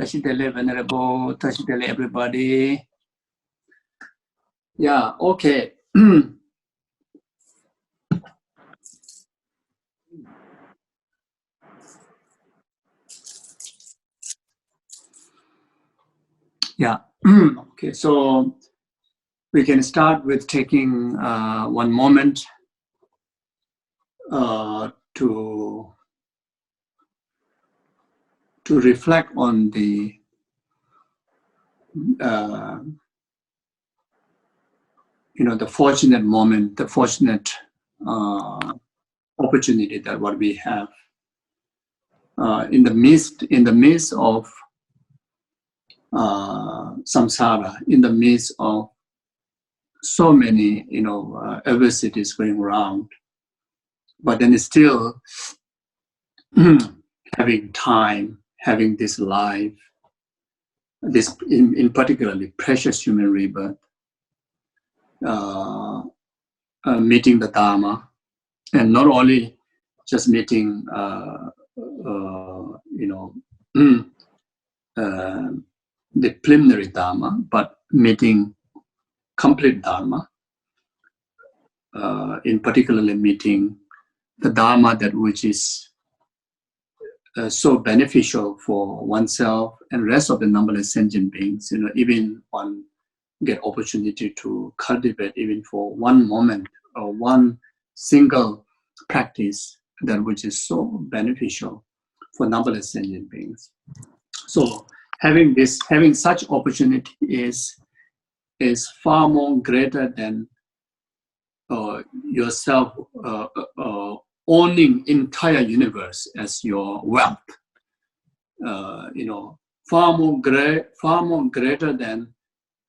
Tashitele Venerable, Tashitele everybody. Yeah, okay. Yeah, okay, so we can start with taking one moment to reflect on the the fortunate moment, the fortunate opportunity that what we have in the midst of samsara, in the midst of so many adversities going around, but then it's still having time, having this life, this in particularly precious human rebirth, meeting the Dharma, and not only just meeting the preliminary Dharma, but meeting complete Dharma, in particularly meeting the Dharma that which is so beneficial for oneself and rest of the numberless sentient beings. Even one get opportunity to cultivate even for one moment or one single practice that which is so beneficial for numberless sentient beings. So having such opportunity is far more greater than yourself owning entire universe as your wealth. Far more greater than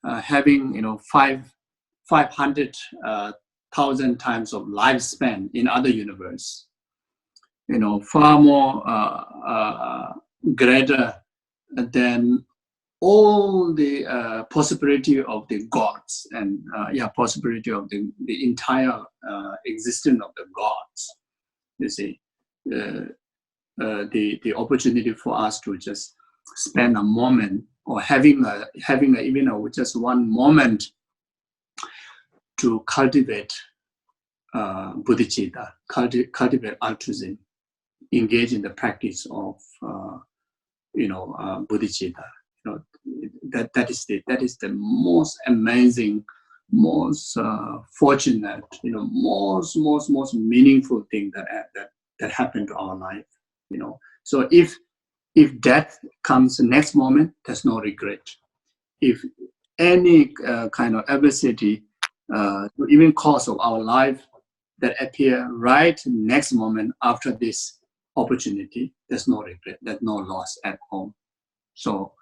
having 500,000 times of lifespan in other universe. Far more greater than all the possibility of the gods and possibility of the entire existence of the gods. You see, the opportunity for us to just spend a moment or having just one moment to cultivate bodhicitta, cultivate altruism, engage in the practice of bodhicitta. That is the most amazing, most fortunate, most meaningful thing that happened to our life. So if death comes the next moment, there's no regret. If any kind of adversity, even cause of our life that appear right next moment after this opportunity, there's no regret, there's no loss at home. So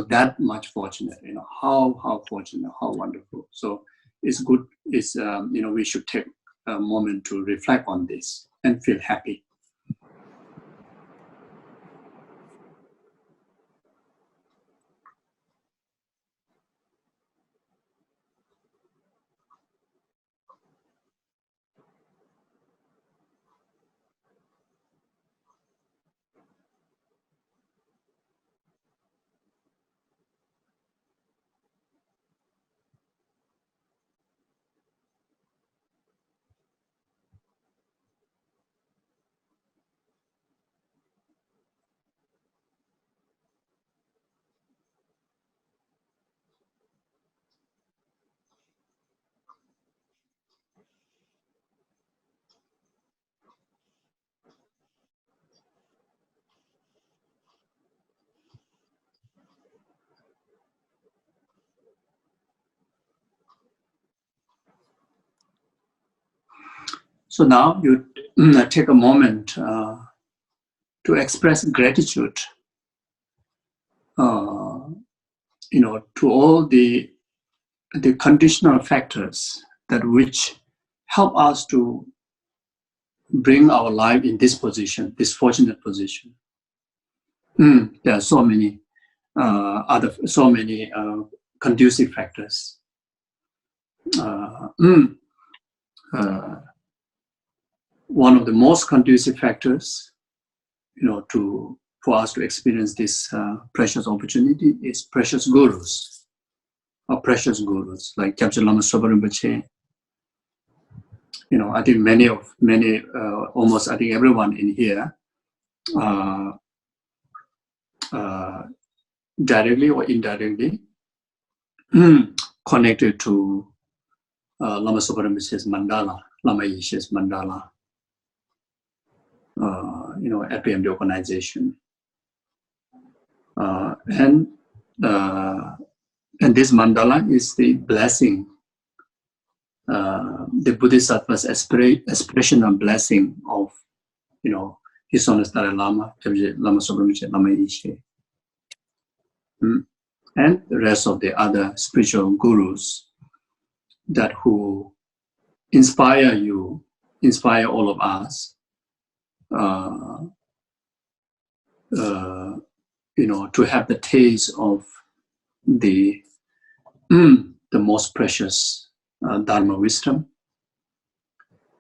that much fortunate, how fortunate, how wonderful. So it's good. It's we should take a moment to reflect on this and feel happy. So now you take a moment to express gratitude, to all the conditional factors that which help us to bring our life in this position, this fortunate position. There are so many conducive factors. One of the most conducive factors, to for us to experience this precious opportunity is precious gurus, or precious gurus, like Kyabche Lama Sopa Rinpoche. You know, I think almost I think everyone in here, directly or indirectly, connected to Lama Sopa Rinpoche's mandala, Lama Yeshe's mandala, you know, FPMT organization. And this mandala is the blessing, the Bodhisattva's expression of blessing of, you know, His Holiness Dalai Lama, Lama Sopa Rinpoche, Lama Yeshe, and the rest of the other spiritual gurus that who inspire you, inspire all of us, you know, to have the taste of the most precious Dharma wisdom.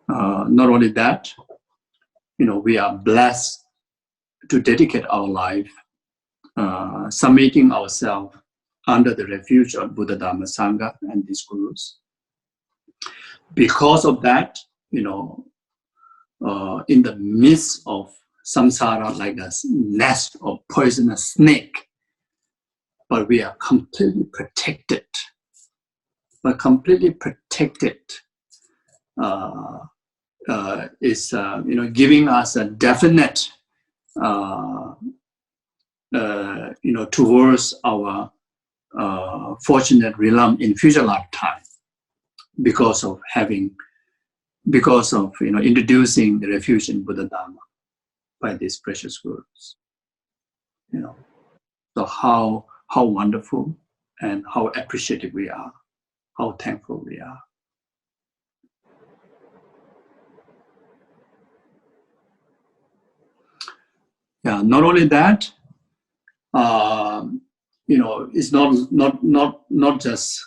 Not only that, you know, we are blessed to dedicate our life, submitting ourselves under the refuge of Buddha, Dharma, Sangha, and these gurus. Because of that, you know, in the midst of samsara, like a nest of poisonous snake, but we are completely protected. But completely protected is, you know, giving us a definite, you know, towards our fortunate realm in future lifetime, because of you know, introducing the refuge in Buddha Dharma by these precious gurus. You know, so how wonderful and how appreciative we are, how thankful we are. Yeah, not only that, you know, it's not just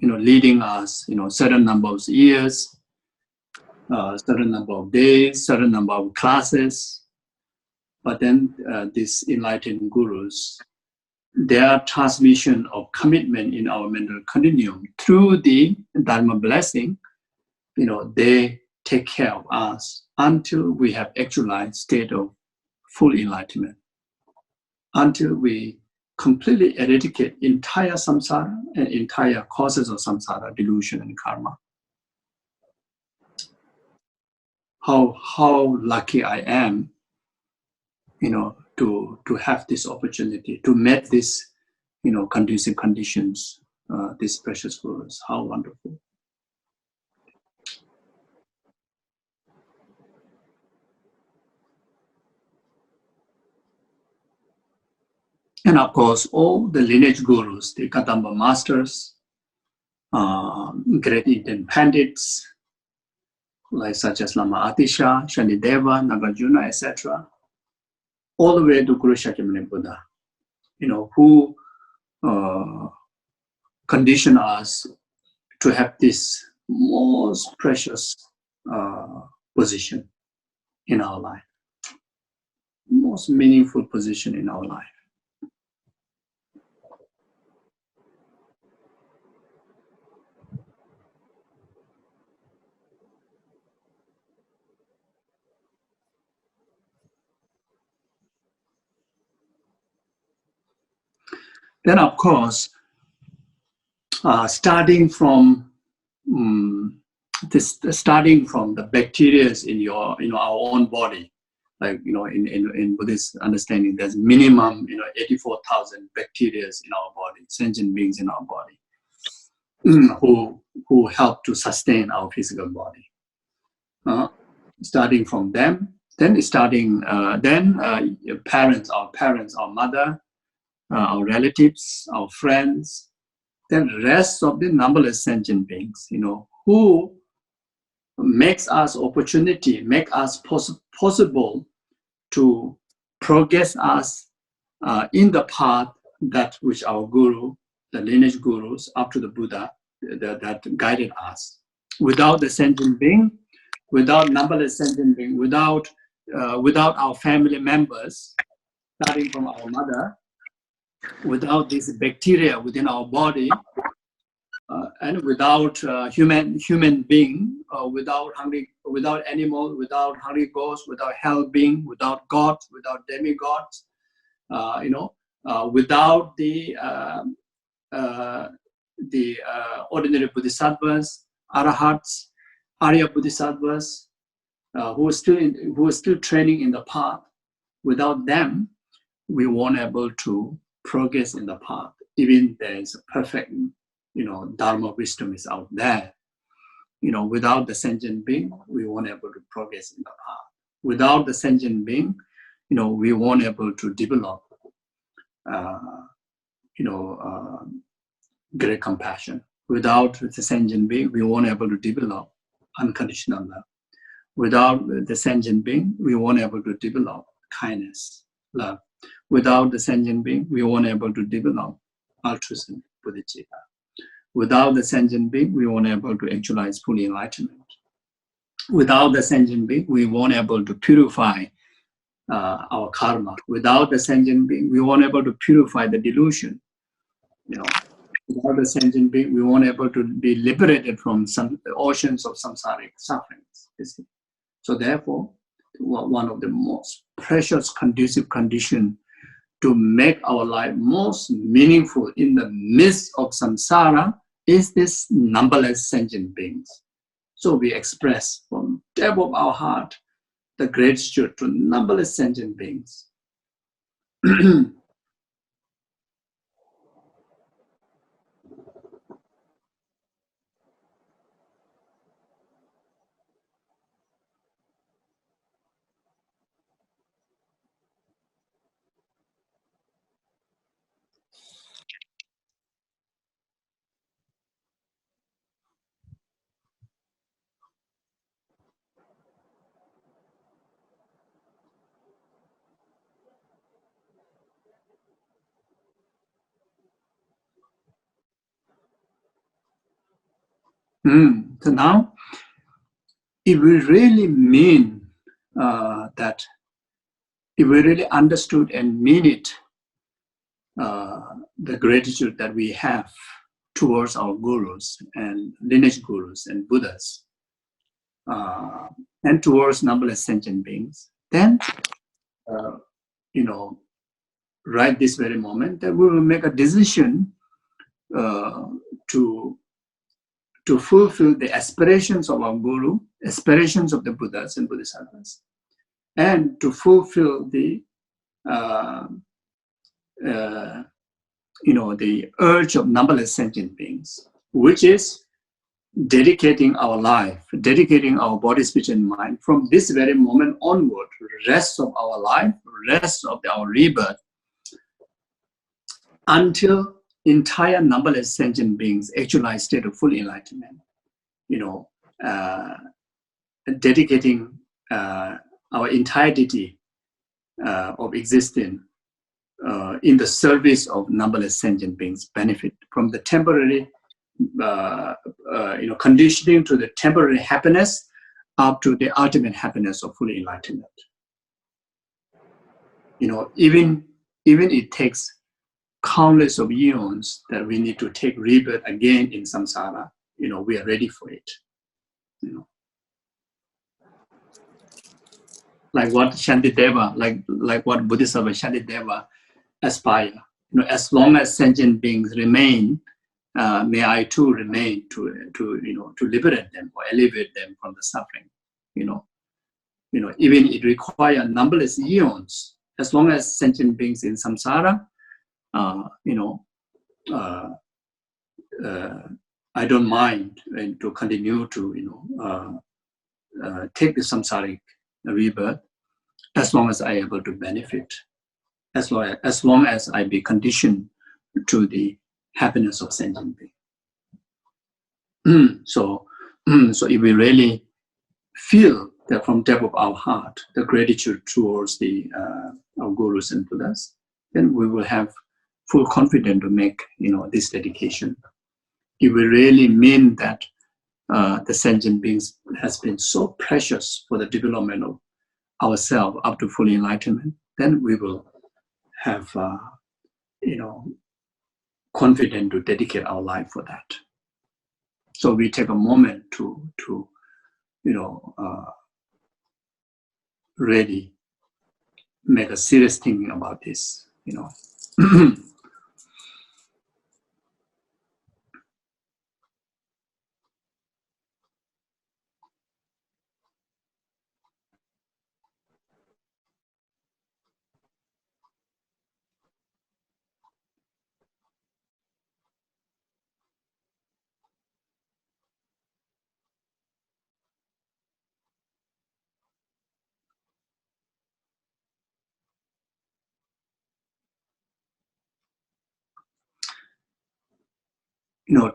you know, leading us, you know, certain number of years, certain number of days, certain number of classes, but then these enlightened gurus, their transmission of commitment in our mental continuum through the Dharma blessing, you know, they take care of us until we have actualized state of full enlightenment, until we completely eradicate entire samsara and entire causes of samsara, delusion and karma. How lucky I am, you know, to have this opportunity, to meet this, you know, conducive conditions, these precious gurus. How wonderful. And of course, all the lineage gurus, the Kadamba masters, great Indian pandits, like such as Lama Atisha, Shanideva, Nagarjuna, etc., all the way to Guru Shakyamuni Buddha, you know, who condition us to have this most precious position in our life, most meaningful position in our life. Then, of course, starting from the bacteria in your, you know, our own body, like, you know, in Buddhist understanding, there's minimum, you know, 84,000 bacteria in our body, sentient beings in our body, who help to sustain our physical body. Starting from them, then parents, our mother, our relatives, our friends, then the rest of the numberless sentient beings, you know, who makes us opportunity, make us possible to progress us in the path that which our guru, the lineage gurus up to the Buddha, that guided us. Without the sentient being, without numberless sentient being, without without our family members, starting from our mother, without this bacteria within our body, and without human being, without animal, without hungry ghosts, without hell being, without God, without demigods, without the ordinary bodhisattvas, arahats, Arya bodhisattvas, who are still training in the path. Without them, we won't able to progress in the path. Even there is a perfect, Dharma wisdom is out there. Without the sentient being, we won't able to progress in the path. Without the sentient being, we won't able to develop, great compassion. Without the sentient being, we won't able to develop unconditional love. Without the sentient being, we won't able to develop kindness, love. Without the sentient being, we won't able to develop altruism, bodhicitta. Without the sentient being, we won't able to actualize full enlightenment. Without the sentient being, we won't able to purify our karma. Without the sentient being, we won't able to purify the delusion. Without the sentient being, we won't able to be liberated from some oceans of samsaric sufferings. You see? So therefore, one of the most precious conducive conditions to make our life most meaningful in the midst of samsara is this numberless sentient beings. So we express from the depth of our heart the gratitude to numberless sentient beings. So now, if we really mean that, if we really understood and mean it, the gratitude that we have towards our gurus and lineage gurus and Buddhas, and towards numberless sentient beings, then, right this very moment, that we will make a decision to fulfill the aspirations of our guru, aspirations of the Buddhas and Bodhisattvas, and to fulfill the the urge of numberless sentient beings, which is dedicating our life, dedicating our body, speech, and mind from this very moment onward, rest of our life, rest of our rebirth, until entire numberless sentient beings actualize state of full enlightenment. Dedicating our entirety of existence in the service of numberless sentient beings, benefit from the temporary, conditioning to the temporary happiness up to the ultimate happiness of full enlightenment. Even it takes countless of eons that we need to take rebirth again in samsara, we are ready for it. Like what Shantideva, like what Bodhisattva Shantideva aspire. As long as sentient beings remain, may I too remain to liberate them or elevate them from the suffering. Even it requires numberless eons. As long as sentient beings in samsara, I don't mind to continue to take the samsaric rebirth, as long as I am able to benefit, as long as I be conditioned to the happiness of sentient being. So if we really feel that from depth of our heart, the gratitude towards our gurus and Buddhas, then we will have full confidence to make this dedication. If we really mean that the sentient beings has been so precious for the development of ourselves up to full enlightenment, then we will have, confident to dedicate our life for that. So we take a moment to really make a serious thinking about this,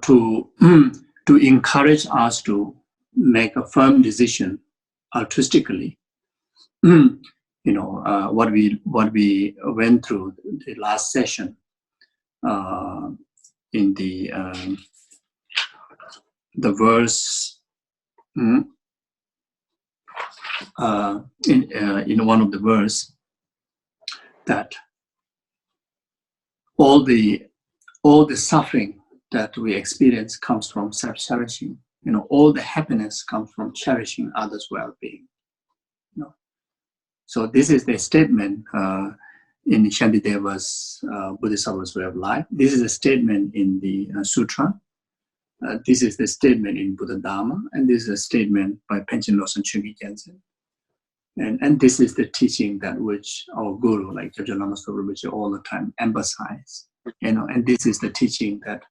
to encourage us to make a firm decision altruistically. What we went through the last session in the verse in one of the verse, that all the suffering that we experience comes from self-cherishing. All the happiness comes from cherishing others' well-being. So this is the statement in Shantideva's Bodhisattva's way of life. This is a statement in the Sutra. This is the statement in Buddha Dharma, and this is a statement by Panchen Losang Chögyal Gyaltsen. And this is the teaching that which our guru, like Jajah Lama Rinpoche, all the time emphasize. And this is the teaching that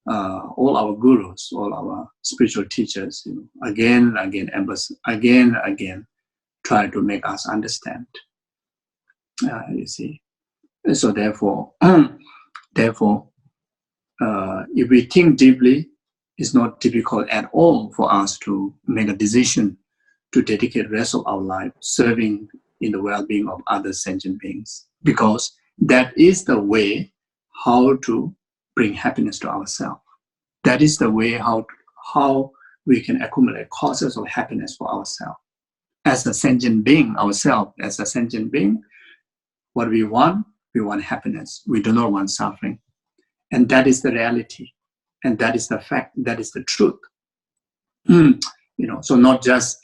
all our gurus, all our spiritual teachers, again and again, try to make us understand. You see. So therefore, if we think deeply, it's not difficult at all for us to make a decision to dedicate the rest of our life serving in the well-being of other sentient beings, because that is the way how to bring happiness to ourselves. That is the way how we can accumulate causes of happiness for ourselves. As a sentient being, what we want happiness. We do not want suffering. And that is the reality. And that is the fact. That is the truth. So not just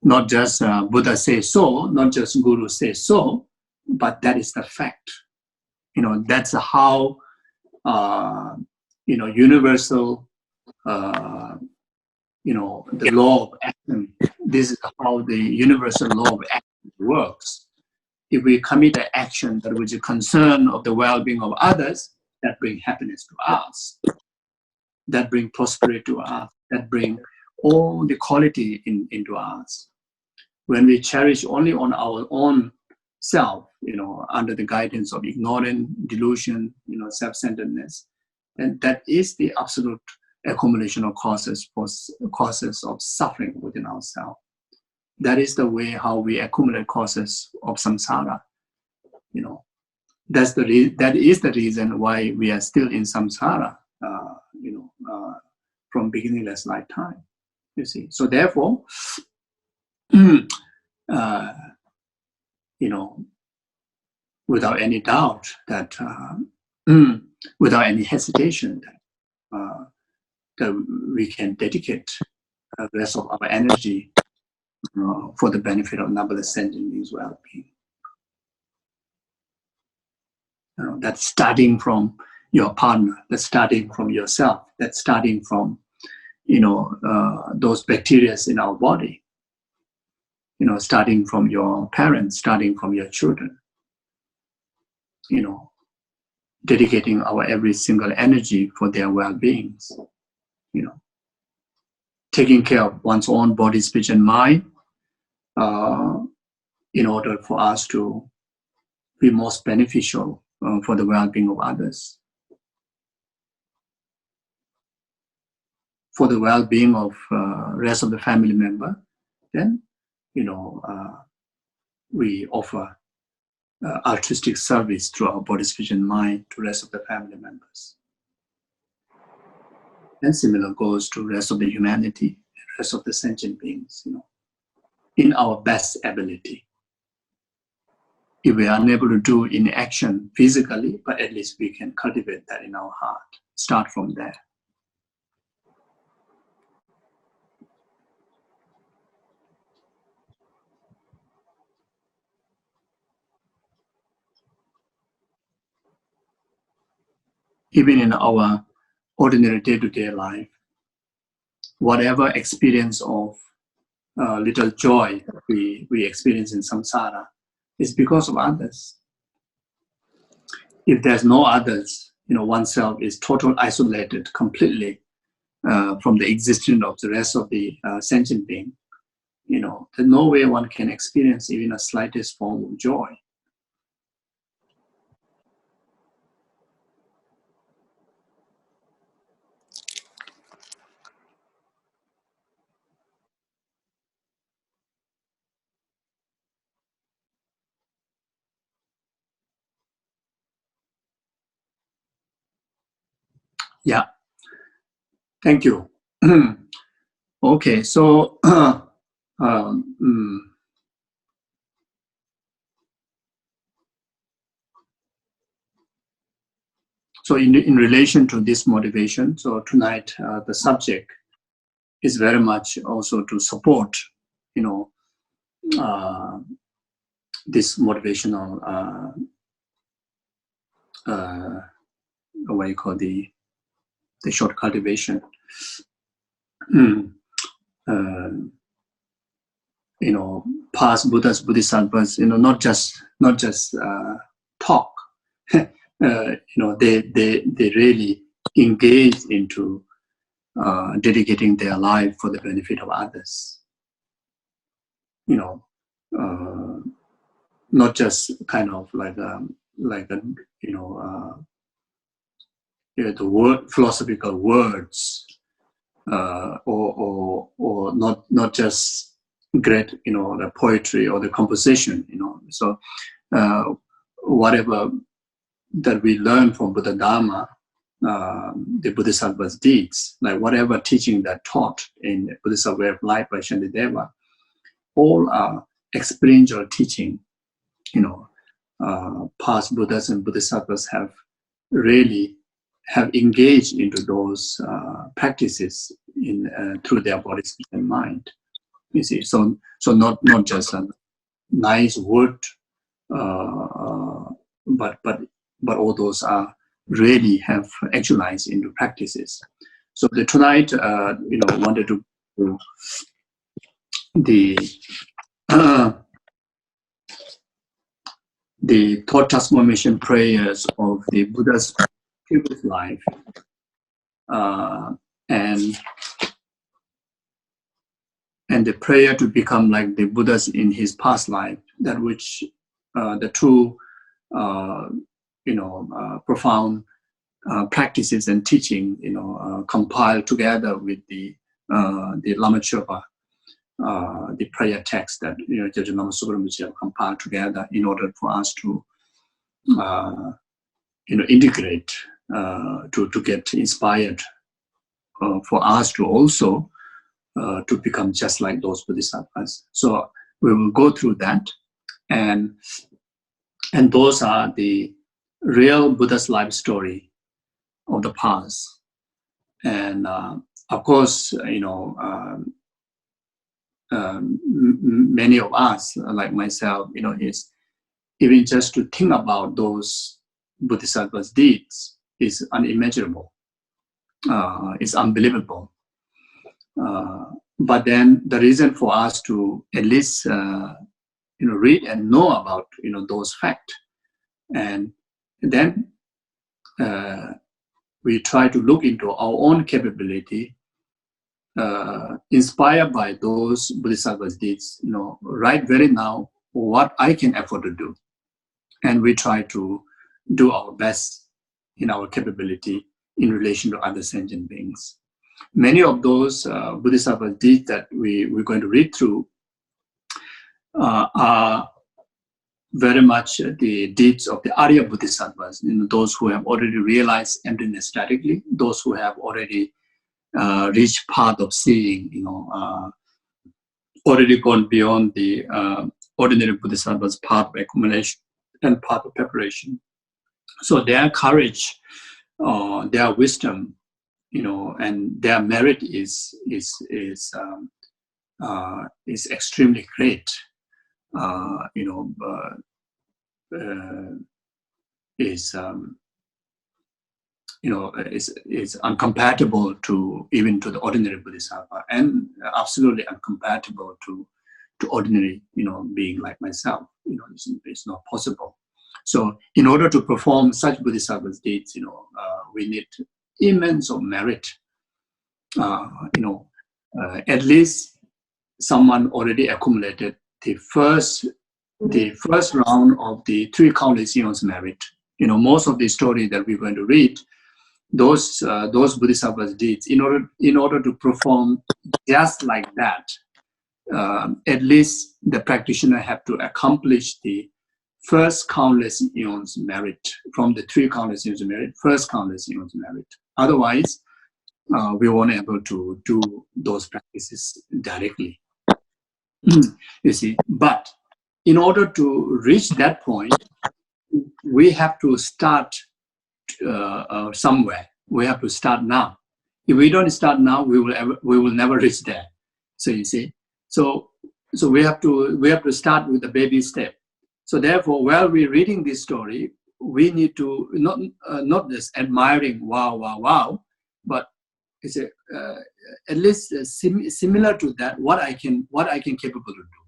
Buddha says so, not just Guru says so, but that is the fact. That's how, universal, the law of action. This is how the universal law of action works. If we commit an action that which is concern of the well-being of others, that bring happiness to us, that bring prosperity to us, that bring all the quality into us. When we cherish only on our own self, under the guidance of ignorance, delusion, self-centeredness, then that is the absolute accumulation of causes of suffering within ourselves. That is the way how we accumulate causes of samsara. That is the reason why we are still in samsara, from beginningless lifetime. You see. So therefore, without any doubt that, without any hesitation, that we can dedicate the rest of our energy for the benefit of numberless sentient beings' well-being. That's starting from your partner, that's starting from yourself, that's starting from, those bacteria in our body, starting from your parents, starting from your children, dedicating our every single energy for their well-beings, taking care of one's own body, speech, and mind, in order for us to be most beneficial for the well-being of others, for the well-being of rest of the family member. Then, we offer altruistic service through our body, speech, and mind to rest of the family members. And similar goes to rest of the humanity, rest of the sentient beings, in our best ability. if we are unable to do in action physically, but at least we can cultivate that in our heart. Start from there. Even in our ordinary day-to-day life, whatever experience of little joy that we experience in samsara is because of others. If there's no others, oneself is totally isolated completely from the existence of the rest of the sentient being. There's no way one can experience even a slightest form of joy. Yeah, thank you. Okay, so so in relation to this motivation, so tonight the subject is very much also to support, this motivational, what you call the short cultivation. Past Buddhas, Bodhisattvas, not just talk. They really engage into dedicating their life for the benefit of others. Not just kind of like the word philosophical words, or not just great, the poetry or the composition, So whatever that we learn from Buddha Dharma, the Bodhisattva's deeds, like whatever teaching that taught in the Buddhist way of life by Shantideva, all are experiential teaching. Past Buddhas and Bodhisattvas have really engaged into those practices through their body, spirit, and mind. You see, so not just a nice word, but all those are really have actualized into practices. So tonight, wanted to do the thought transformation prayers of the Buddha's previous life, and the prayer to become like the Buddhas in his past life, that which the two profound practices and teaching, compiled together with the Lama Chopa, the prayer text that Judge Lama Subrahmanyam compiled together in order for us to integrate, to get inspired, for us to also to become just like those Bodhisattvas. So we will go through that, and those are the real Buddha's life story of the past. And of course, many of us, like myself, is even just to think about those Bodhisattvas' deeds is unimaginable. It's unbelievable. But then the reason for us to at least read and know about those facts, and then we try to look into our own capability, inspired by those Bodhisattvas' deeds. Right very now, what I can afford to do, and we try to do our best in our capability in relation to other sentient beings. Many of those Bodhisattva deeds that we're going to read through are very much the deeds of the Arya Bodhisattvas, those who have already realized emptiness statically, those who have already reached path of seeing, already gone beyond the ordinary Bodhisattva's path of accumulation and path of preparation. So their courage, their wisdom, and their merit is extremely great. Is incompatible to even to the ordinary Bodhisattva, and absolutely incompatible to ordinary being like myself. It's not possible. So in order to perform such Bodhisattva's deeds, we need immense of merit. At least someone already accumulated the first round of the 3 countless eons merit. Most of the story that we're going to read, those Bodhisattvas deeds, in order to perform just like that, at least the practitioner have to accomplish the first countless eons merit from the 3 countless eons merit, first countless eons merit. Otherwise, we won't be able to do those practices directly. You see, but in order to reach that point, we have to start somewhere. We have to start now. If we don't start now, we will never reach there. So you see, so we have to start with the baby step. So therefore, while we're reading this story, we need to not just admiring wow, but it's at least similar to that. What I can capable to do.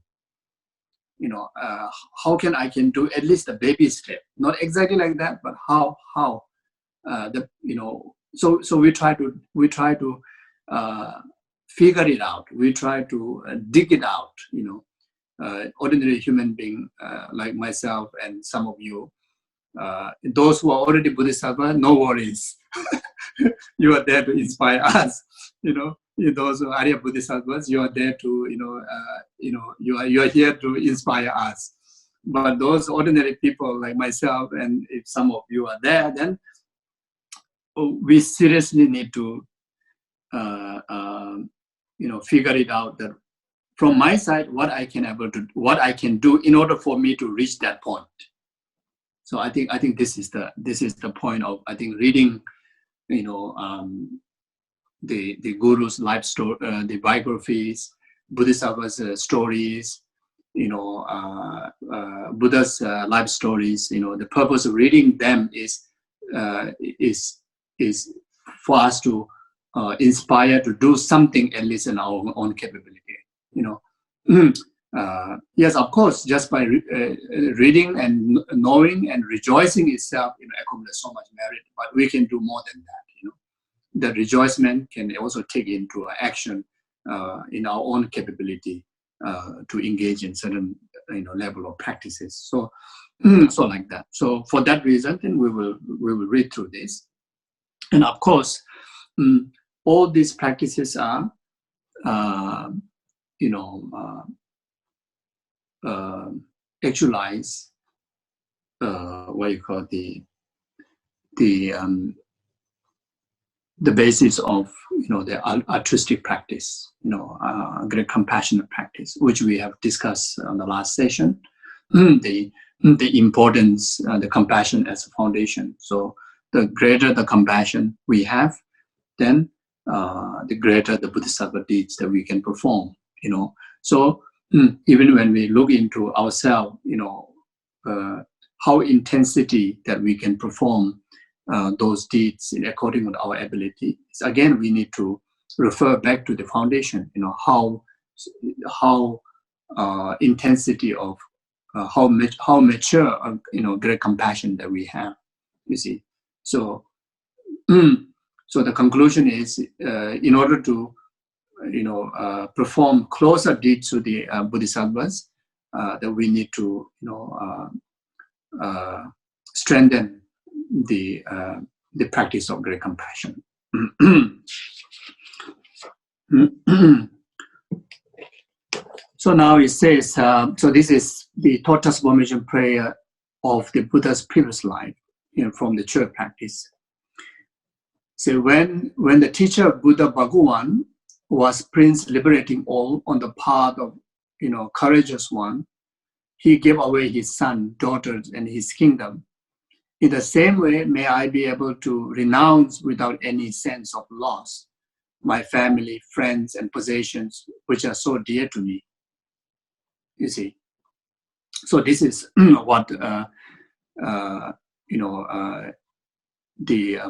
How can I do at least a baby step? Not exactly like that, but how So we try to figure it out. We try to dig it out. Ordinary human being like myself and some of you, those who are already Bodhisattva, no worries. You are there to inspire us. Those who are Arya Bodhisattvas, you are there to you are here to inspire us. But those ordinary people like myself, and if some of you are there, then we seriously need to figure it out, that from my side, what I can do in order for me to reach that point. So I think this is the point of reading the Guru's life story, the biographies, Bodhisattva's stories, Buddha's life stories. The purpose of reading them is for us to inspire to do something at least in our own capability. Yes, of course, just by reading and knowing and rejoicing itself, accumulates so much merit. But we can do more than that. The rejoicement can also take into action in our own capability to engage in certain level of practices. So like that. So for that reason, then we will read through this, and of course, all these practices are actualize what you call the basis of the altruistic practice, great compassionate practice, which we have discussed on the last session. The importance, the compassion as a foundation. So the greater the compassion we have, then the greater the Bodhisattva deeds that we can perform. So even when we look into ourselves, how intensity that we can perform those deeds according to our ability. Again, we need to refer back to the foundation. How intensity of how mature great compassion that we have. You see, so the conclusion is in order to perform closer deeds to the Bodhisattvas, that we need to strengthen the practice of great compassion. So now it says, so this is the Tortoise formation prayer of the Buddha's previous life, from the church practice. So when the teacher Buddha Bhagawan was Prince liberating all on the path of courageous one, he gave away his son, daughters, and his kingdom. In the same way, may I be able to renounce without any sense of loss my family, friends, and possessions, which are so dear to me. You see, so this is what the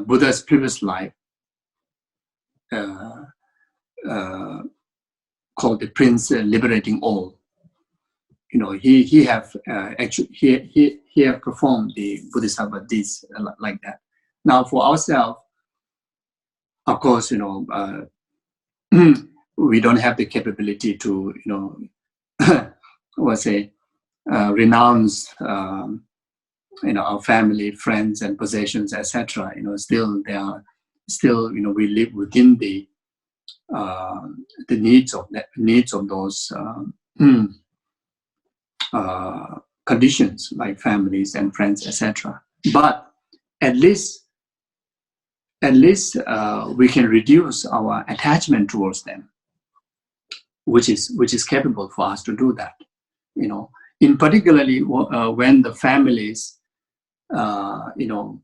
Buddha's previous life called the Prince Liberating All. You know, he have actually he have performed the Bodhisattva deeds like that. Now, for ourselves, of course, you know, we don't have the capability to, you know, renounce, you know, our family, friends, and possessions, etc. You know, still they are still, you know, we live within the needs of those conditions like families and friends, etc. But at least we can reduce our attachment towards them, which is capable for us to do that. You know, in particularly when the families, you know,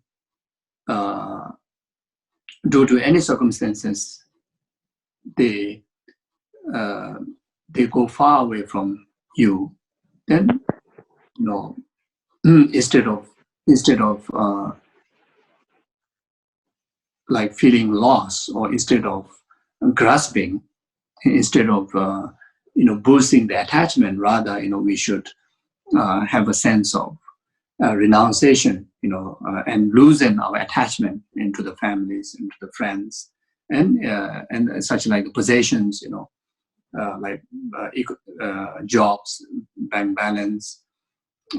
due to any circumstances, they go far away from you, then, you know, instead of like feeling lost, or instead of grasping, instead of you know, boosting the attachment, rather, you know, we should have a sense of renunciation, you know, and loosen our attachment into the families, into the friends, and such like the possessions, you know, like jobs, bank balance,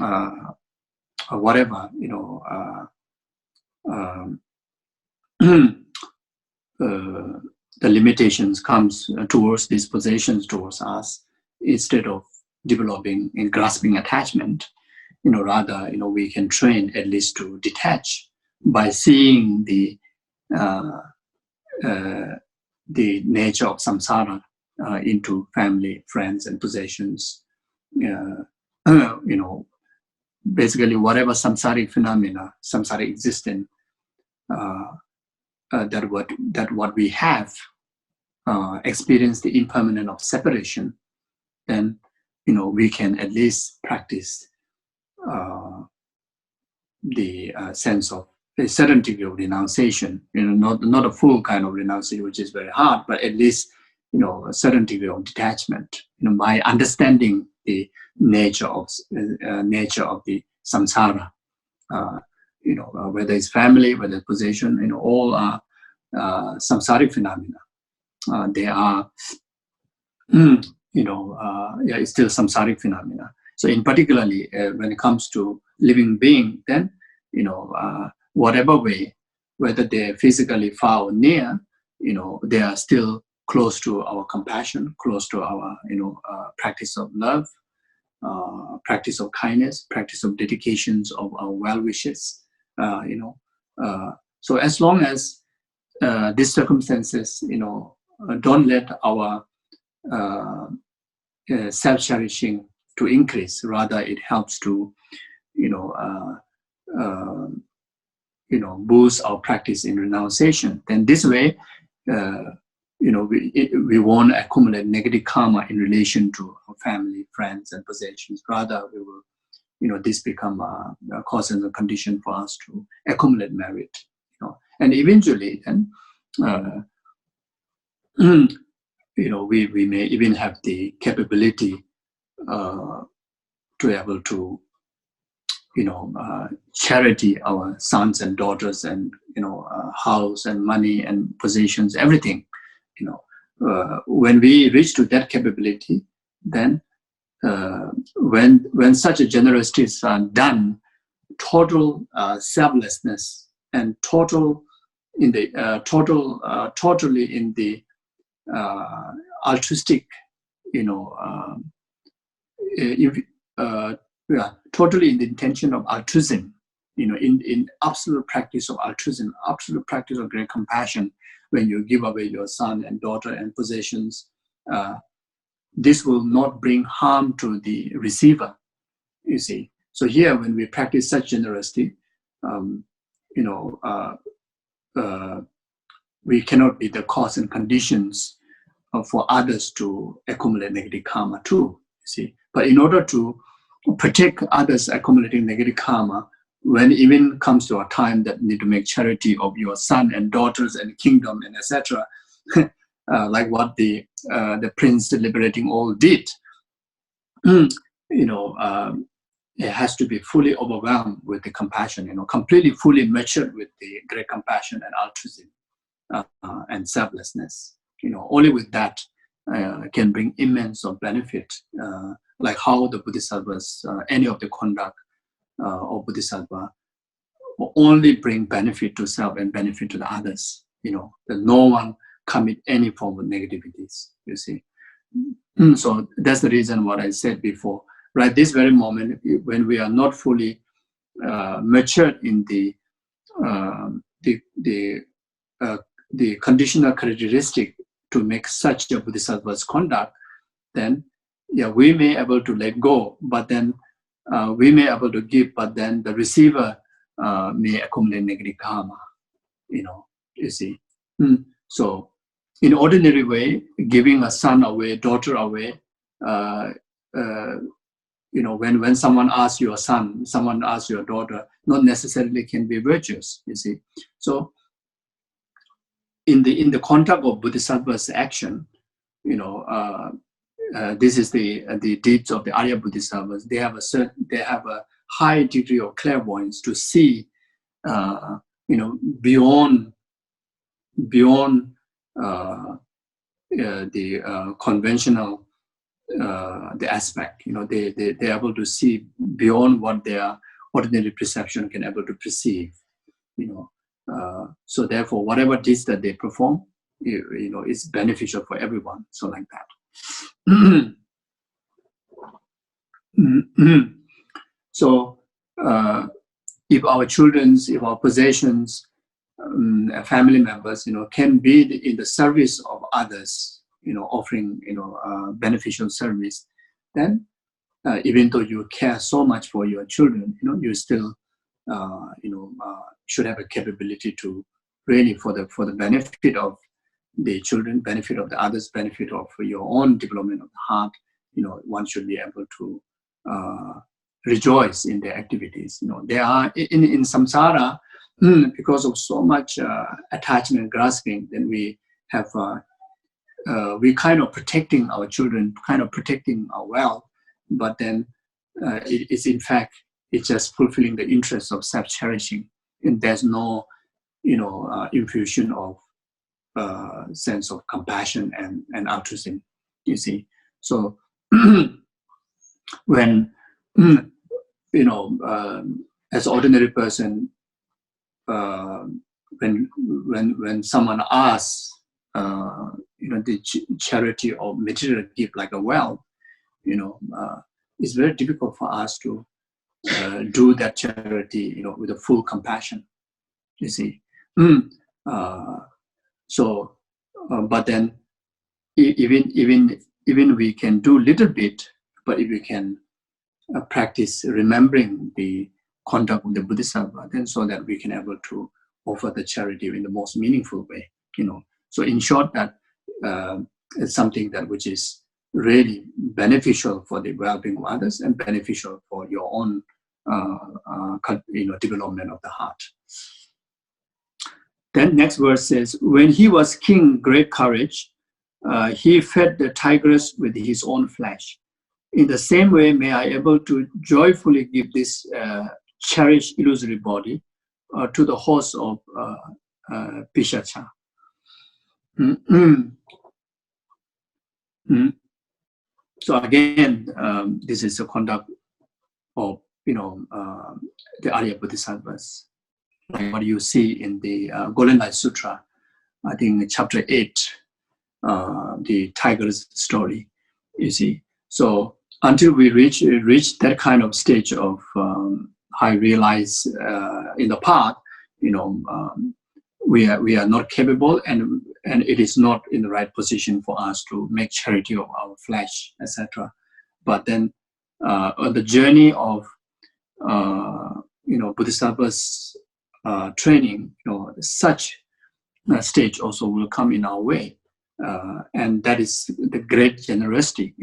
or whatever, you know, the limitations comes towards these possessions towards us, instead of developing and grasping attachment, you know, rather, you know, we can train at least to detach by seeing the nature of samsara into family, friends, and possessions. You know, basically whatever samsaric phenomena, samsaric existence, that what we have experienced the impermanence of separation, then, you know, we can at least practice the sense of a certain degree of renunciation. You know, not a full kind of renunciation, which is very hard, but at least, you know, a certain degree of detachment. You know, by understanding the nature of the samsara. You know, whether it's family, whether it's possession, you know, all are samsaric phenomena. They are, you know, yeah, it's still samsaric phenomena. So, in particularly when it comes to living being, then, you know, whatever way, whether they're physically far or near, you know, they are still close to our compassion, close to our, you know, practice of love, practice of kindness, practice of dedications of our well wishes. You know, so as long as these circumstances, you know, don't let our self-cherishing to increase, rather it helps to, you know, boost our practice in renunciation. Then this way, you know, we won't accumulate negative karma in relation to our family, friends, and possessions. Rather, we will, you know, this become a cause and a condition for us to accumulate merit. You know, and eventually, then, you know, we may even have the capability to be able to, you know, charity our sons and daughters, and, you know, house and money and possessions, everything. You know, when we reach to that capability, then when such a generosities are done, total selflessness and totally in the altruistic, you know, yeah, totally in the intention of altruism, you know, in absolute practice of altruism, absolute practice of great compassion. When you give away your son and daughter and possessions, this will not bring harm to the receiver. You see. So here, when we practice such generosity, we cannot be the cause and conditions for others to accumulate negative karma too. You see. But in order to protect others accumulating negative karma, when even comes to a time that need to make charity of your son and daughters and kingdom and etc., like what the prince liberating all did, it has to be fully overwhelmed with the compassion, completely fully matured with the great compassion and altruism and selflessness. Only with that can bring immense of benefit, like how the Bodhisattvas, any of the conduct of Bodhisattva will only bring benefit to self and benefit to the others. That no one commit any form of negativities, you see. So that's the reason what I said before. Right, this very moment, when we are not fully matured in the conditional characteristic to make such a Bodhisattva's conduct, then we may able to let go, but then we may able to give, but then the receiver may accumulate negative karma. You see. So in ordinary way, giving a son away, daughter away, when someone asks your son, someone asks your daughter, not necessarily can be virtuous, you see. So in the context of Bodhisattva's action, this is the deeds of the Arya Bodhisattvas. They have a high degree of clairvoyance to see, beyond the conventional the aspect. They're able to see beyond what their ordinary perception can able to perceive. So therefore, whatever deeds that they perform, is beneficial for everyone. So like that. So if our children's, if our possessions, family members, can be in the service of others, offering, beneficial service, then even though you care so much for your children, you still, should have a capability to really for the benefit of the children, benefit of the others, benefit of your own development of the heart, one should be able to rejoice in their activities. They are in samsara, because of so much attachment and grasping, then we have we kind of protecting our children, kind of protecting our wealth, but then it's in fact, it's just fulfilling the interests of self-cherishing, and there's no, infusion of sense of compassion and altruism, you see. So when, as an ordinary person, when someone asks, the charity or material gift like a wealth, it's very difficult for us to do that charity, with a full compassion, you see. But then even we can do little bit, but if we can practice remembering the conduct of the Bodhisattva, then so that we can able to offer the charity in the most meaningful way, So in short, that it's something that which is really beneficial for the well-being of others and beneficial for your own, development of the heart. Then next verse says, when he was king, great courage, he fed the tigers with his own flesh. In the same way, may I able to joyfully give this cherished illusory body to the horse of Pishacha. So again, this is the conduct of the Arya Bodhisattvas, like what you see in the Golden Light Sutra, I think chapter 8, the tiger's story. You see, so until we reach that kind of stage of high realize in the path, we are not capable, and it is not in the right position for us to make charity of our flesh, etc. But then on the journey of Bodhisattva's training, such stage also will come in our way, and that is the great generosity.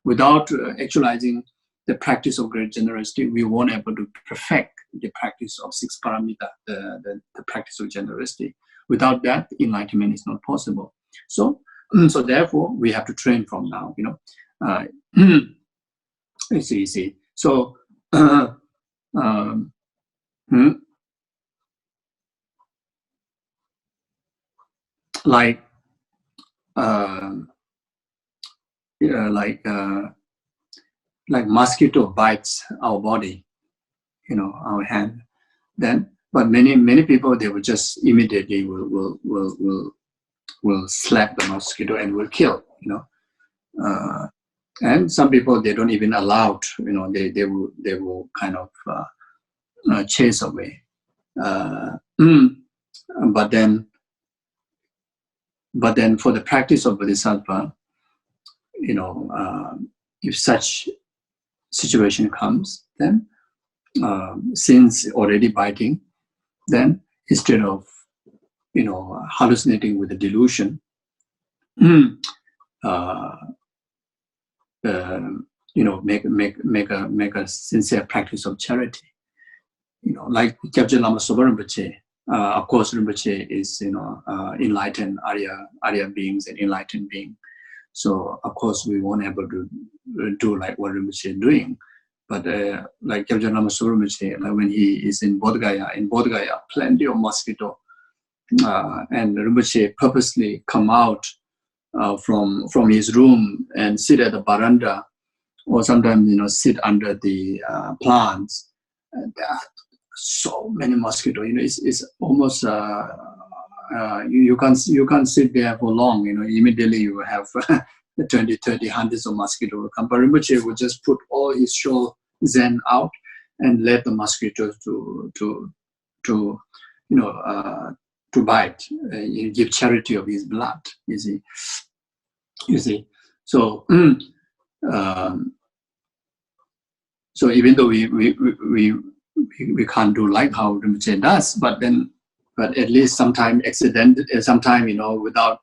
Without actualizing the practice of great generosity, we won't able to perfect the practice of six paramita, the practice of generosity. Without that, enlightenment is not possible. So therefore, we have to train from now. It's easy. So, like mosquito bites our body, our hand. Then, but many people, they will just immediately will slap the mosquito and will kill. And some people, they don't even allow it, they will kind of chase away. But then for the practice of Bodhisattva, if such situation comes, then since already biting, then instead of hallucinating with the delusion, make a sincere practice of charity. Like Kyabje Lama Soba Rinpoche, of course Rinpoche is enlightened Arya beings and enlightened being. So of course we won't able to do like what Rinpoche is doing. But like Kyabje Lama Soba Rinpoche, like when he is in Bodh Gaya, plenty of mosquito, and Rinpoche purposely come out from his room and sit at the veranda, or sometimes sit under the plants. There are so many mosquitoes. It's almost you can't sit there for long. Immediately you have 20, 30, hundreds of mosquitoes will come. But Rinpoche would just put all his show zen out and let the mosquitoes to bite. Give charity of his blood. You see. So so even though we can't do like how Rinpoche does, but at least sometime without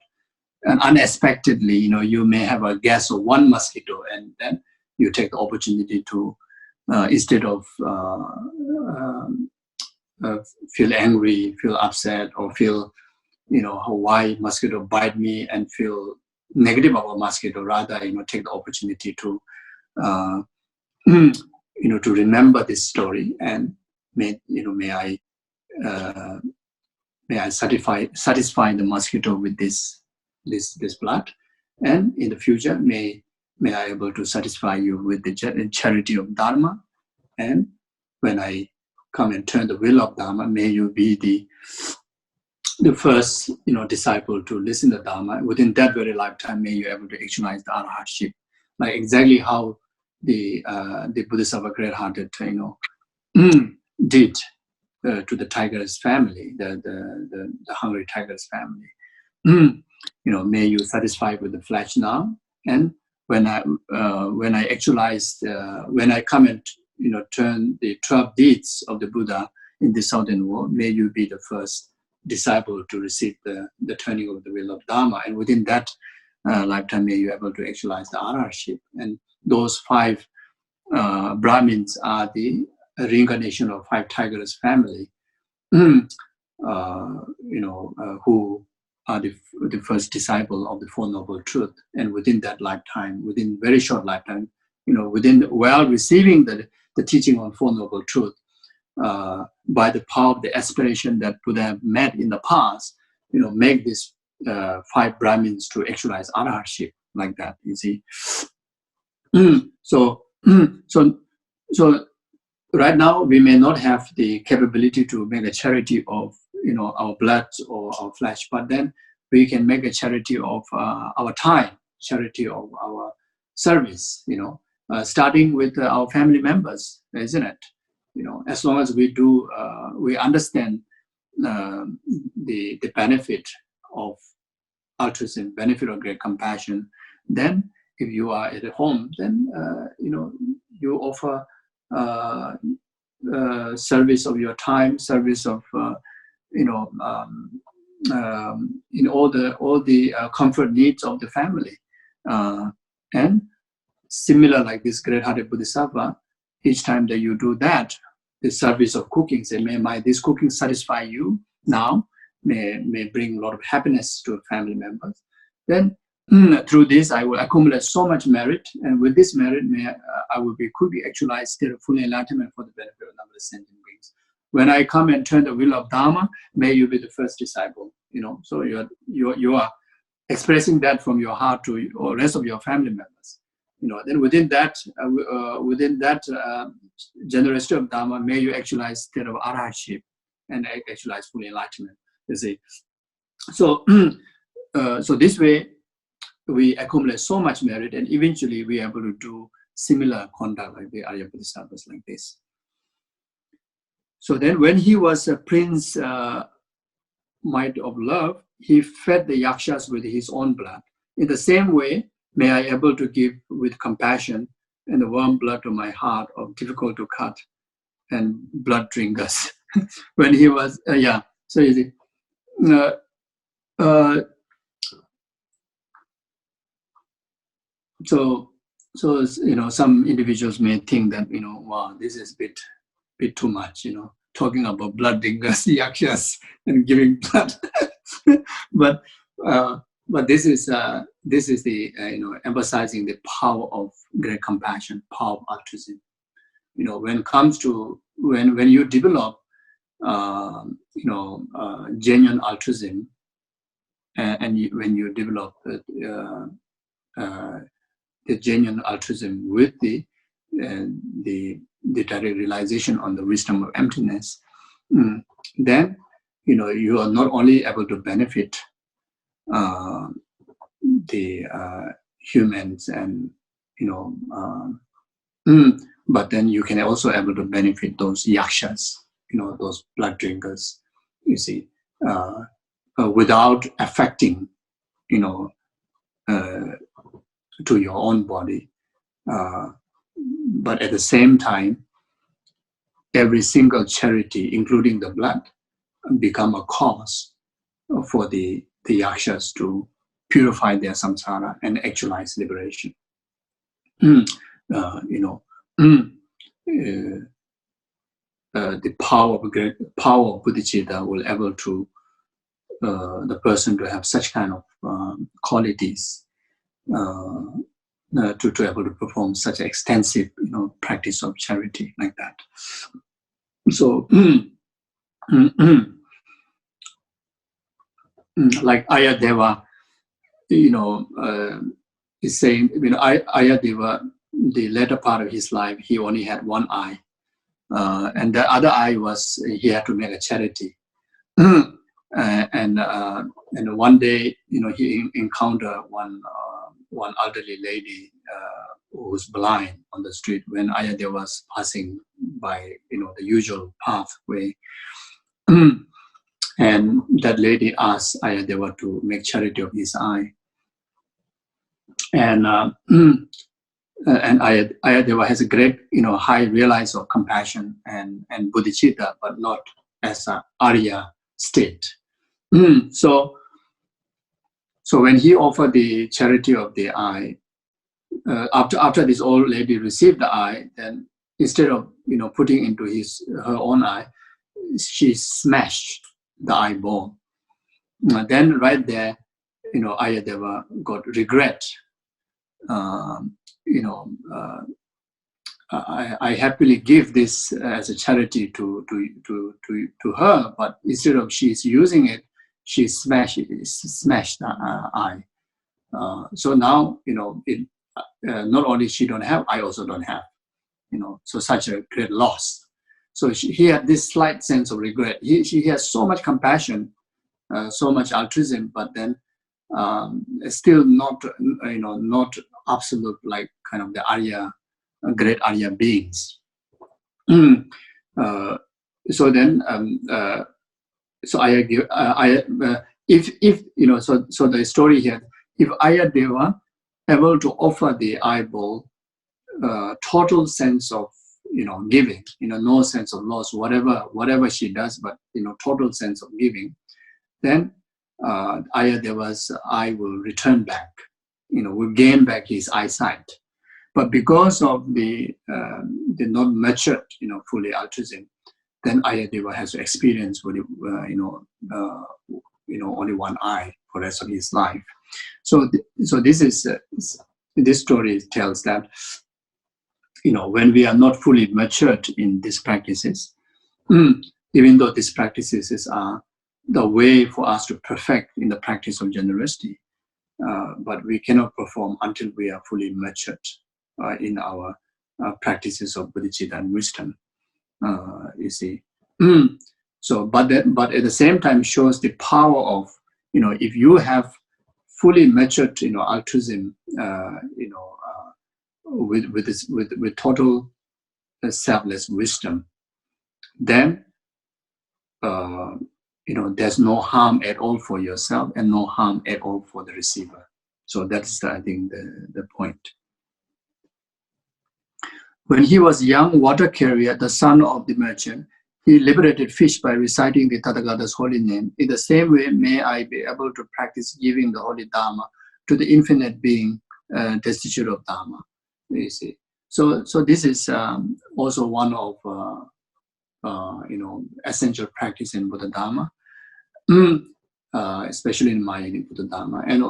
and unexpectedly, you may have a guess of one mosquito, and then you take the opportunity to instead of feel angry, feel upset, or feel why mosquito bite me and feel negative about mosquito. Rather, take the opportunity to to remember this story, and may I satisfy the mosquito with this blood, and in the future may I able to satisfy you with the charity of Dharma, and when I come and turn the wheel of Dharma, may you be the first disciple to listen to Dharma. Within that very lifetime, may you able to actualize the arhatship, like exactly how the Bodhisattva great-hearted did to the tiger's family, the hungry tiger's family. May you satisfy with the flesh now, and when I actualize, when I come and turn the 12 deeds of the Buddha in the southern world, may you be the first disciple to receive the turning of the wheel of Dharma, and within that lifetime, may you able to actualize the arhatship. And those 5 Brahmins are the reincarnation of 5 tigers family, who are the first disciple of the Four Noble Truth. And within that lifetime, within very short lifetime, while receiving the teaching on Four Noble Truth, by the power of the aspiration that Buddha have met in the past, make these 5 Brahmins to actualize arhatship, like that, you see. So right now we may not have the capability to make a charity of our blood or our flesh, but then we can make a charity of our time, charity of our service, starting with our family members, isn't it? As long as we do, we understand the benefit of altruism, benefit of great compassion, then if you are at home, then you offer service of your time, service of in all the comfort needs of the family, and similar like this great-hearted Bodhisattva. Each time that you do that, the service of cooking, say, may this cooking satisfy you now, may bring a lot of happiness to family members. Then through this, I will accumulate so much merit, and with this merit, could be actualized to full enlightenment for the benefit of numberless sentient beings. When I come and turn the wheel of Dharma, may you be the first disciple. So you are expressing that from your heart to the rest of your family members. Then within that generosity of Dharma, may you actualize state of arhatship and actualize full enlightenment. You see, so so this way we accumulate so much merit, and eventually we are able to do similar conduct like the Arya Bodhisattvas like this. So then, when he was a prince, might of love, he fed the yakshas with his own blood. In the same way, may I able to give with compassion and the warm blood to my heart of difficult to cut and blood drinkers. When he was, so you see, so some individuals may think that, wow, this is a bit too much, talking about blood drinkers, yakshas, and giving blood. But this is the emphasizing the power of great compassion, power of altruism. When it comes to when you develop genuine altruism, when you develop the genuine altruism with the direct realization on the wisdom of emptiness, then you are not only able to benefit the humans and but then you can also able to benefit those yakshas, those blood drinkers, you see, without affecting to your own body, but at the same time, every single charity, including the blood, become a cause for the yakshas to purify their samsara and actualize liberation. The power of bodhicitta will able to the person to have such kind of qualities to able to perform such extensive practice of charity like that. So like Ayadeva, is saying, Ayadeva, the latter part of his life, he only had one eye, and the other eye was he had to make a charity. And one day, he encountered one elderly lady who was blind on the street when Ayadeva was passing by, the usual pathway. And that lady asked Ayadeva to make charity of his eye. And Ayadeva has a great, high realize of compassion and bodhicitta, but not as an Arya state. So when he offered the charity of the eye, after this old lady received the eye, then instead of putting into her own eye, she smashed the eyeball. Then right there, Ayadeva got regret. I happily give this as a charity to her, but instead of she's using it, she smashed the eye. So now not only she don't have, I also don't have. So such a great loss. So he had this slight sense of regret. She has so much compassion, so much altruism, but then still not absolute like kind of the Arya, great Arya beings. So then, so if so the story here, if Ayadeva able to offer the eyeball total sense of giving, no sense of loss, whatever she does, but total sense of giving, then Ayadeva's eye will return back, will gain back his eyesight. But because of the not matured, fully altruism, then Ayadeva has to experience with only one eye for the rest of his life. So this story tells that when we are not fully matured in these practices, even though these practices are the way for us to perfect in the practice of generosity, but we cannot perform until we are fully matured in our practices of bodhicitta and wisdom. You see, so but at the same time shows the power of if you have fully matured altruism, with total selfless wisdom, then there's no harm at all for yourself and no harm at all for the receiver. So that's I think the point. When he was young water carrier, the son of the merchant, he liberated fish by reciting the Tathagata's holy name. In the same way, may I be able to practice giving the holy Dharma to the infinite being destitute of Dharma. You see, so this is also one of essential practice in Buddha Dharma, especially in my Buddha Dharma, and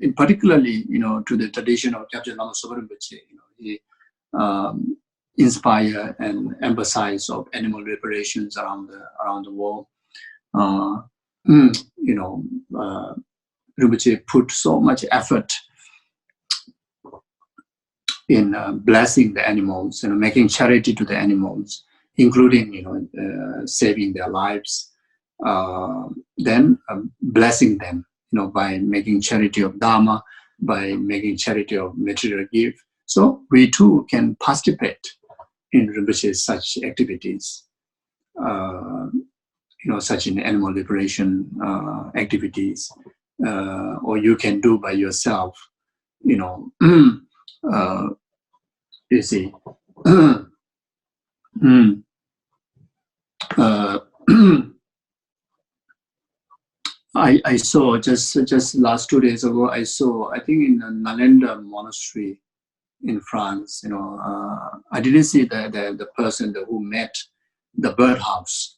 in particularly to the tradition of Kyabje Lama Sopa Rinpoche. He inspire and emphasize of animal liberations around the world. Rinpoche put so much effort in blessing the animals and making charity to the animals, including saving their lives, then blessing them by making charity of Dharma, by making charity of material gift. So we too can participate in Rinpoche's such activities, such in animal liberation activities, or you can do by yourself, you see. I saw just last 2 days ago, I think in Nalanda Monastery in France, I didn't see the person who met the birdhouse.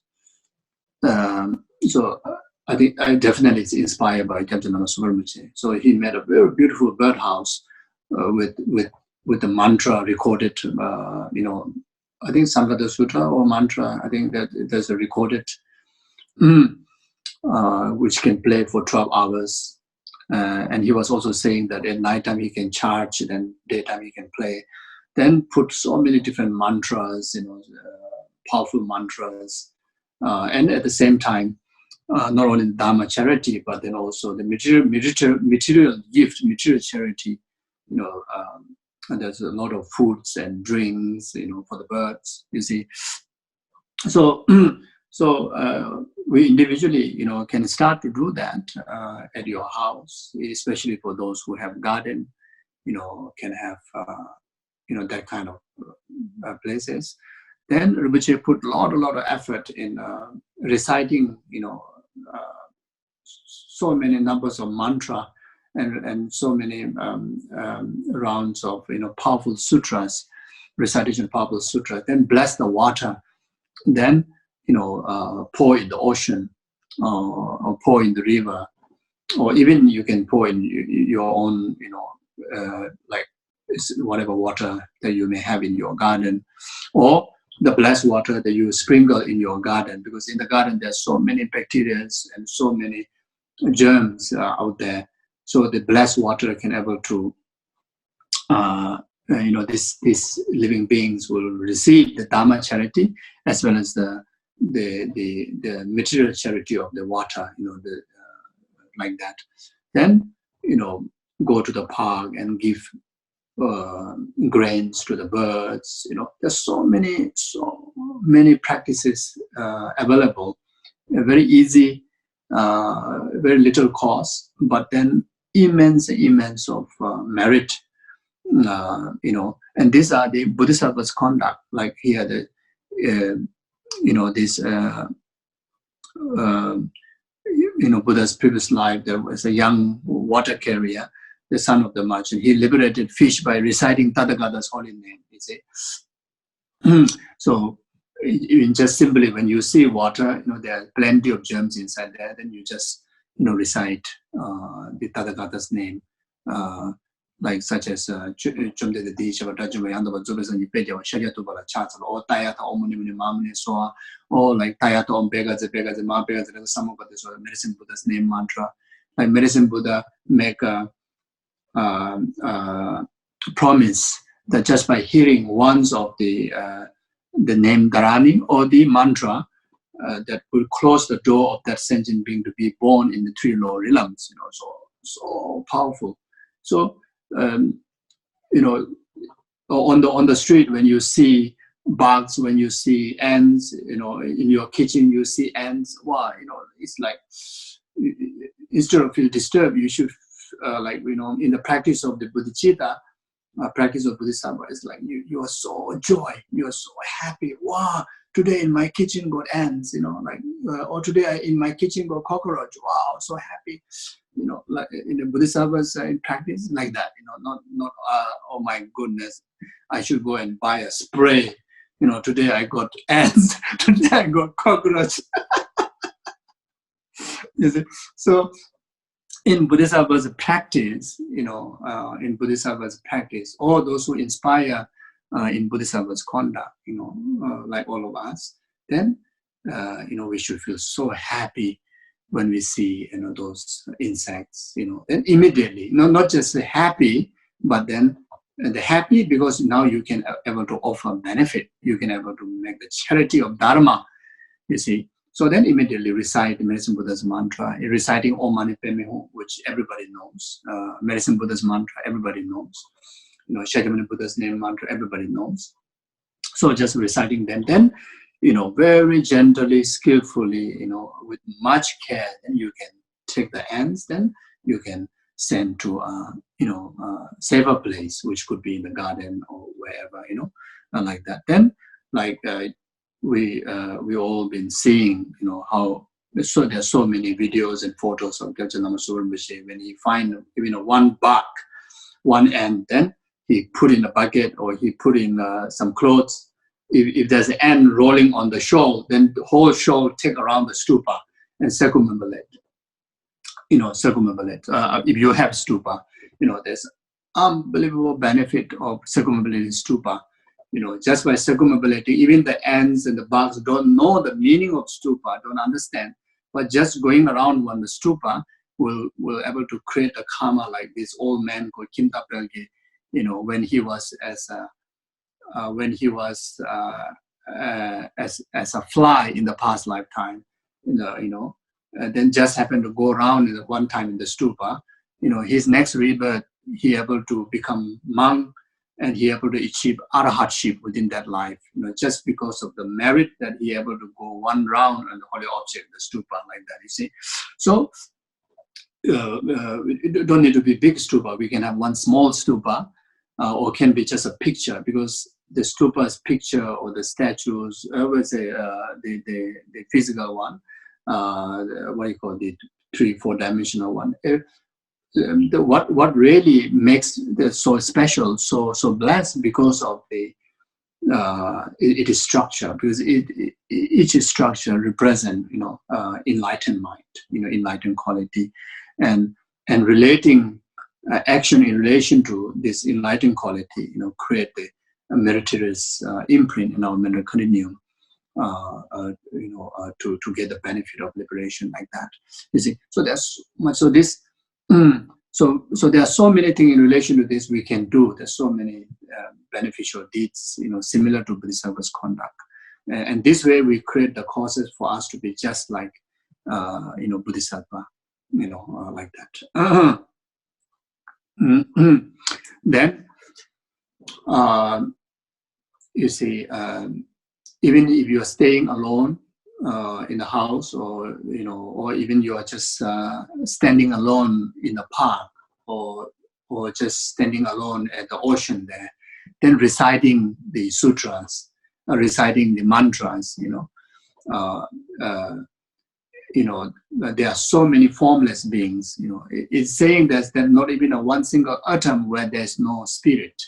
So I think I definitely is inspired by Kyabje Lama Sopa Rinpoche. So he made a very beautiful birdhouse with the mantra recorded. I think Samgata Sutra or mantra. I think that there's a recorded, which can play for 12 hours. And he was also saying that at nighttime he can charge, then daytime he can play. Then put so many different mantras, powerful mantras, and at the same time, not only Dharma charity, but then also the material gift, material charity. And there's a lot of foods and drinks, for the birds. You see, so we individually, can start to do that at your house, especially for those who have garden, can have, that kind of places. Then Rinpoche put a lot of effort in reciting, so many numbers of mantra and so many rounds of, powerful sutras, recitation of powerful sutras. Then bless the water. Then pour in the ocean, or pour in the river, or even you can pour in your own, like whatever water that you may have in your garden, or the blessed water that you sprinkle in your garden, because in the garden there's so many bacteria and so many germs out there. So the blessed water can able to, these living beings will receive the Dharma charity as well as the material charity of the water, like that. Then, go to the park and give grains to the birds. There's so many practices available, very easy, very little cost, but then immense of merit, and these are the Bodhisattva's conduct. Like here, this Buddha's previous life, there was a young water carrier, the son of the merchant. He liberated fish by reciting Tathagata's holy name. You see, so even just simply when you see water, there are plenty of germs inside there. Then you just recite the Tathagata's name, like such as Chumde the Dish of Dajuma Zubas and Pedia, Shagatu Bala Chats, or Tayata Omuni Mamni Soa, or like Tayata Om Begas, the Begas, the Mabegas, and some of this or Medicine Buddha's name mantra. Like Medicine Buddha make a promise that just by hearing once of the name Dharani or the mantra, that will close the door of that sentient being to be born in the three lower realms. So powerful. So on the street, when you see bugs, when you see ants, in your kitchen you see ants. Wow, it's like instead of feel disturbed, you should in the practice of the Bodhicitta, practice of Bodhisattva, it's like you are so joy, you are so happy. Wow, today in my kitchen got ants, or today in my kitchen got cockroach. Wow, so happy. Like in the Bodhisattva's in practice, like that. Not oh my goodness, I should go and buy a spray. Today I got ants. Today I got cockroach. You see? So in Bodhisattva's practice, all those who inspire in Bodhisattva's conduct, like all of us, then we should feel so happy when we see those insects, then immediately, not just happy, but then the happy because now you can able to offer benefit, you can able to make the charity of Dharma, you see. So then immediately recite the Medicine Buddha's mantra, reciting Om Mani Padme Hum, which everybody knows. Medicine Buddha's mantra, everybody knows. Shakyamuni Buddha's name mantra, everybody knows. So just reciting them, then very gently, skillfully, with much care, then you can take the ants, then you can send to a safer place, which could be in the garden or wherever, like that. Then, like we all been seeing, how there's so many videos and photos of Gyaltsen Lama Soren Rinpoche when he find one bug, one ant, then he put in a bucket or he put in some clothes. If there's an ant rolling on the shore, then the whole shore take around the stupa and circumambulate. Circumambulate. If you have stupa, there's unbelievable benefit of circumambulating stupa. Just by circumambulating, even the ants and the bugs don't know the meaning of stupa, don't understand. But just going around on the stupa will able to create a karma like this old man called Kim Tapelge, when he was as a fly in the past lifetime, then just happened to go around one time in the stupa. His next rebirth, he able to become monk, and he able to achieve arahatship within that life. Just because of the merit that he able to go one round on the holy object, the stupa, like that. You see, so it don't need to be big stupa. We can have one small stupa, or can be just a picture, because the stupa's picture or the statues, I would say the physical one, what you call the 3-4 dimensional one. What really makes it so special, so blessed, because of the it is structure, because each structure represent enlightened mind, enlightened quality, and relating action in relation to this enlightened quality, create a meritorious imprint in our mental continuum, to get the benefit of liberation, like that. You see, so there's much. So this, so there are so many things in relation to this we can do. There's so many beneficial deeds, similar to Bodhisattva's conduct, and this way we create the causes for us to be just like, Bodhisattva, like that. Then, you see, even if you are staying alone in the house, or or even you are just standing alone in the park, or just standing alone at the ocean there, then reciting the sutras, reciting the mantras, there are so many formless beings. It's saying that there's not even a one single atom where there's no spirit.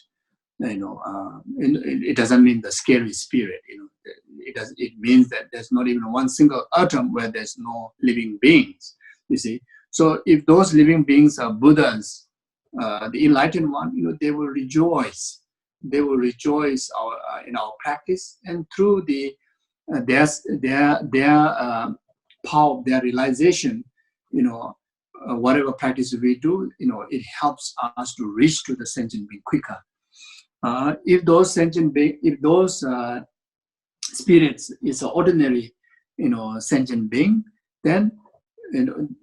It doesn't mean the scary spirit. It means that there's not even one single atom where there's no living beings. You see, so if those living beings are Buddhas, the enlightened one, they will rejoice. They will rejoice in our practice, and through their power, their realization, whatever practice we do, it helps us to reach to the sentient being quicker. If those spirits is an ordinary, sentient being, then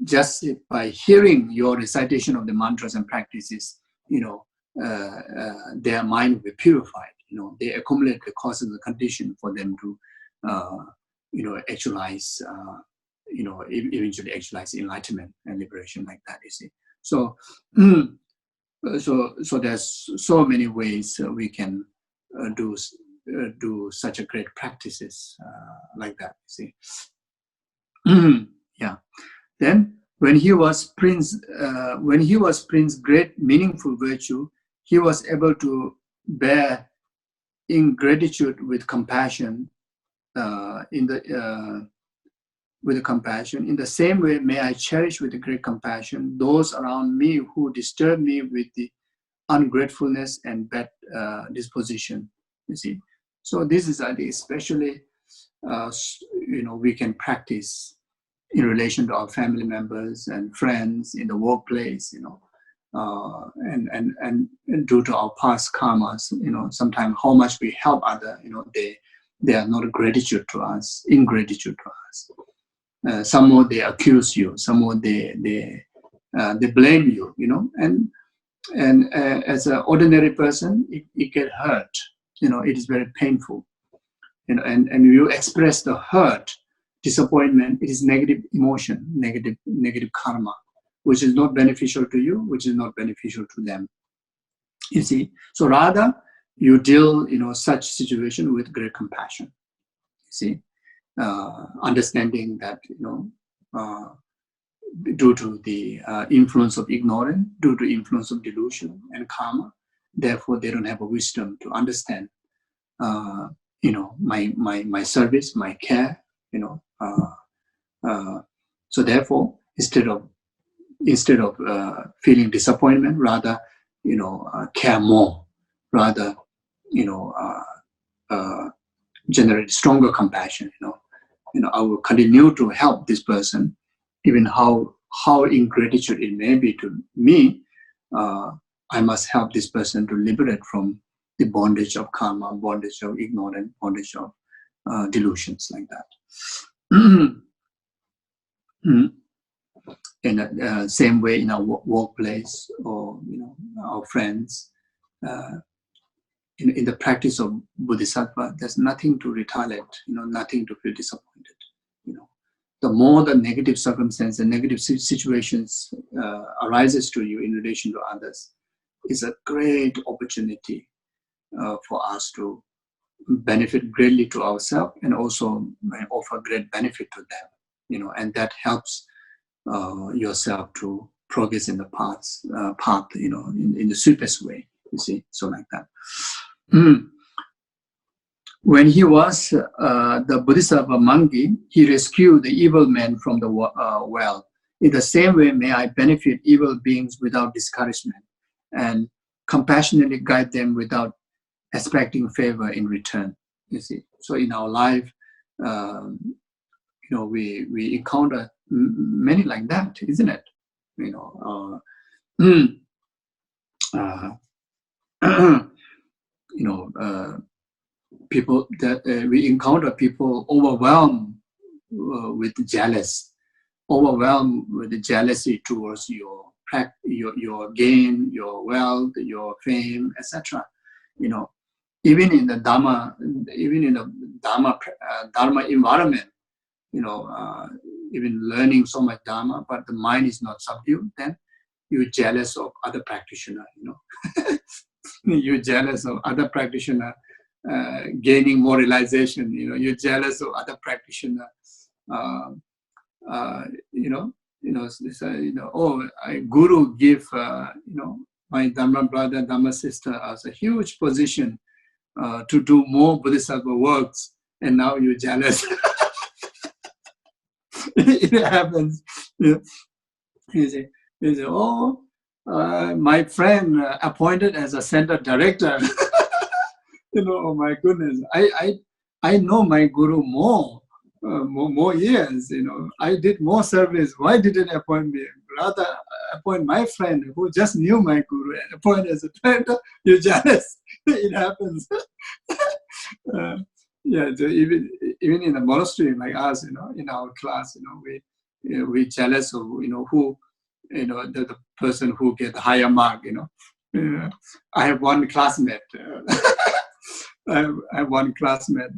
just by hearing your recitation of the mantras and practices, their mind will be purified. They accumulate the causes and the condition for them to, actualize, eventually actualize enlightenment and liberation like that. You see, so there's so many ways we can do such a great practices like that. You see, yeah. Then when he was prince, great meaningful virtue, he was able to bear ingratitude with compassion. With compassion, in the same way, may I cherish with great compassion those around me who disturb me with the ungratefulness and bad disposition. You see, so this is especially we can practice in relation to our family members and friends in the workplace. And due to our past karmas, sometimes how much we help others, they are not ingratitude to us. Some more they accuse you, some more they blame you, and as an ordinary person, it get hurt. It is very painful. And you express the hurt, disappointment. It is negative emotion, negative karma, which is not beneficial to you, which is not beneficial to them. You see, so rather you deal, such situation with great compassion. You see, understanding that, due to the influence of ignorance, due to influence of delusion and karma, therefore they don't have a wisdom to understand, my service, my care, so therefore, instead of feeling disappointment, rather, care more, rather, generate stronger compassion. I will continue to help this person, even how ingratitude it may be to me. I must help this person to liberate from the bondage of karma, bondage of ignorance, bondage of delusions like that. In the same way in our workplace, or our friends, in the practice of Bodhisattva, there's nothing to retaliate, nothing to feel disappointed. The more the negative circumstances and negative situations arises to you in relation to others, is a great opportunity for us to benefit greatly to ourselves, and also offer great benefit to them. And that helps yourself to progress in the path, in the sweetest way. You see, so like that. When he was the Bodhisattva monkey, he rescued the evil man from the well. In the same way, may I benefit evil beings without discouragement, and compassionately guide them without expecting favor in return. You see, so in our life, we encounter many like that, isn't it? People that we encounter, people overwhelmed with overwhelmed with the jealousy towards your gain, your wealth, your fame, etc. Even in the Dharma, Dharma environment, even learning so much Dharma, but the mind is not subdued, then you're jealous of other practitioner, you're jealous of other practitioner gaining more realization, you're jealous of other practitioner, guru give, my Dharma brother, Dharma sister as a huge position to do more Bodhisattva works, and now you're jealous. It happens. You say, oh, my friend appointed as a center director. Oh my goodness, I know my guru more years. I did more service. Why didn't appoint me? Rather appoint my friend who just knew my guru and appoint as a director. You're jealous. It happens. So even in the monastery like us, in our class, we jealous of who, the person who get the higher mark. I have one classmate. I have one classmate.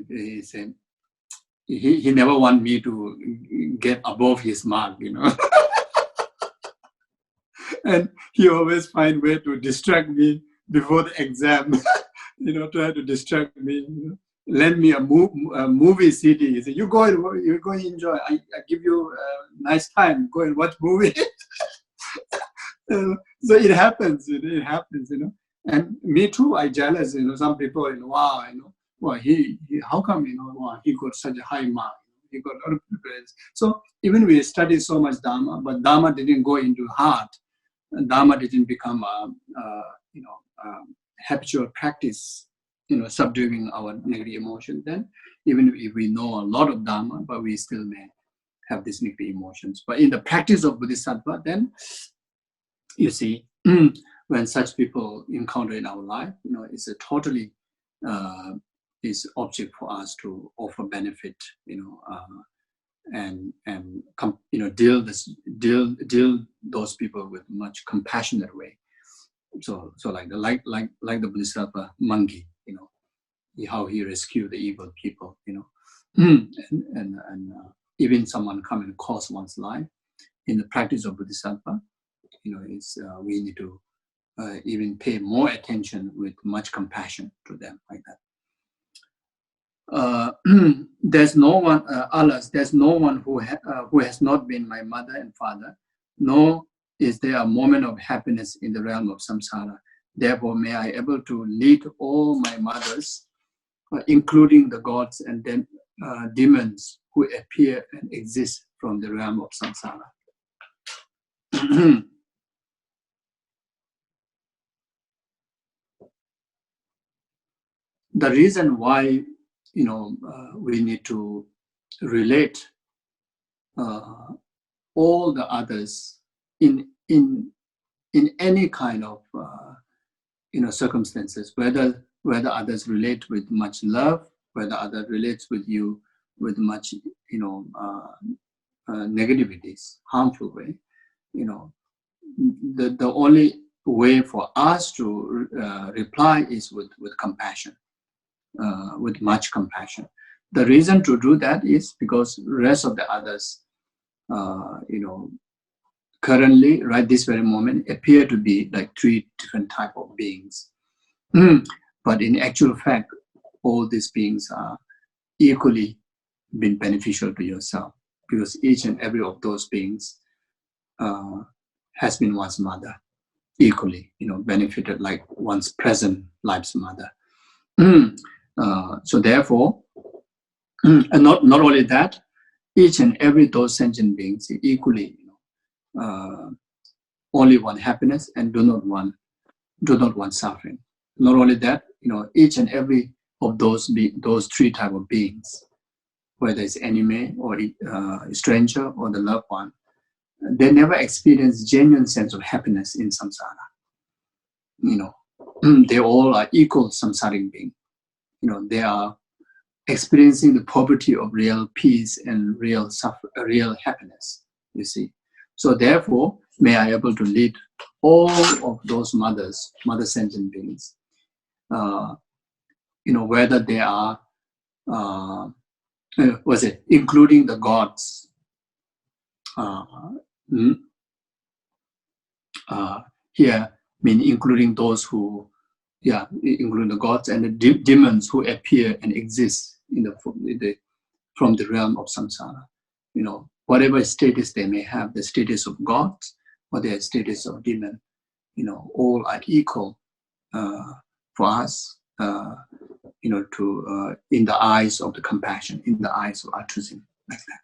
He said he never want me to get above his mark. And he always find way to distract me before the exam. Try to distract me. Lend me a movie CD. He said, you go and enjoy. I give you a nice time. Go and watch movie. So it happens. It happens. And me too. I jealous. Some people. Wow. Well, he how come wow, he got such a high mark. He got a lot of preference. So even we study so much Dharma, but Dharma didn't go into heart. Dharma didn't become a habitual practice, subduing our negative emotion. Then, even if we know a lot of Dharma, but we still may have these negative emotions. But in the practice of Bodhisattva, then you see, when such people encounter in our life, it's a totally is object for us to offer benefit, and deal those people with much compassionate way. So like the Bodhisattva monkey, how he rescued the evil people, and even someone come and cost one's life. In the practice of Bodhisattva, we need to even pay more attention with much compassion to them, like that. There's no one, alas, there's no one who has not been my mother and father, nor is there a moment of happiness in the realm of samsara. Therefore, may I able to lead all my mothers, including the gods and then demons who appear and exist from the realm of samsara. The reason why we need to relate all the others in any kind of circumstances, whether others relate with much love, whether others relate with you with much negativities, harmful way. The only way for us to reply is with compassion. With much compassion. The reason to do that is because the rest of the others, currently, right this very moment, appear to be like 3 different type of beings. But in actual fact, all these beings are equally been beneficial to yourself, because each and every of those beings has been one's mother, equally, benefited like one's present life's mother. So therefore, and not only that, each and every those sentient beings equally, only want happiness and do not want suffering. Not only that, each and every of those 3 type of beings, whether it's enemy or a stranger or the loved one, they never experience genuine sense of happiness in samsara. They all are equal samsaric beings. They are experiencing the poverty of real peace and real happiness, you see. So therefore, may I able to lead all of those mother sentient beings, whether they are, including the gods, uh, mm, here mean including those who, yeah, including the gods and the demons who appear and exist in from the realm of samsara. You know, whatever status they may have, the status of gods or their status of demon, you know, all are equal for us, you know, to in the eyes of the compassion, in the eyes of altruism, like that.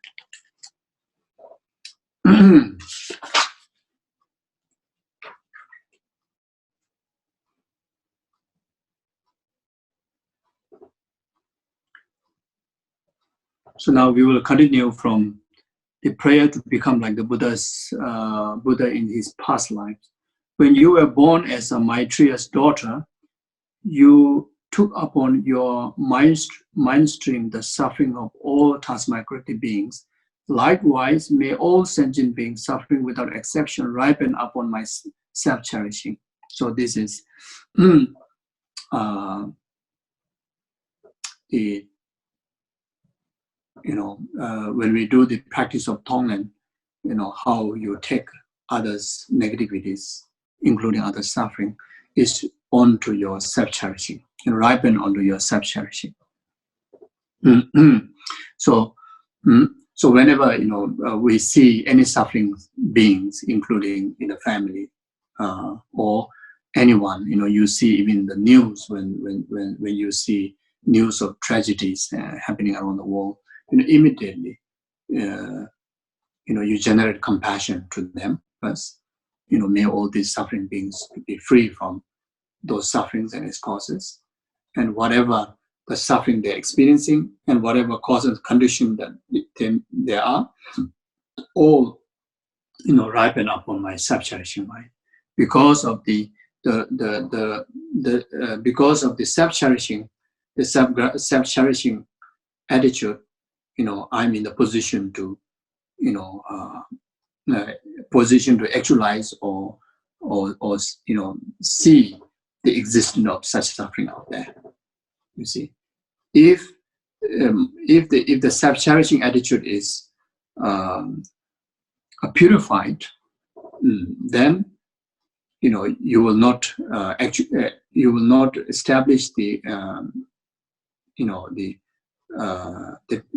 So now we will continue from the prayer to become like the Buddha in his past life. When you were born as a Maitreya's daughter, you took upon your mind stream the suffering of all transmigrated beings. Likewise, may all sentient beings suffering without exception ripen upon my self-cherishing. So this is the, you know, when we do the practice of Tonglen, you know, how you take others' negativities, including other suffering, is onto your self-cherishing, and ripen onto your self-cherishing. So, so whenever, you know, we see any suffering beings, including in the family or anyone, you know, you see even the news when you see news of tragedies happening around the world, you know, immediately, you know, you generate compassion to them first. You know, may all these suffering beings be free from those sufferings and its causes, and whatever the suffering they're experiencing and whatever causes condition that they are, all, you know, ripen upon my self-cherishing mind because of because of the self-cherishing, the self-cherishing attitude. You know, I'm in the position to, you know, position to actualize or you know, see the existence of such suffering out there. You see, if the self-cherishing attitude is purified, then, you know, you will not you will not establish the you know, the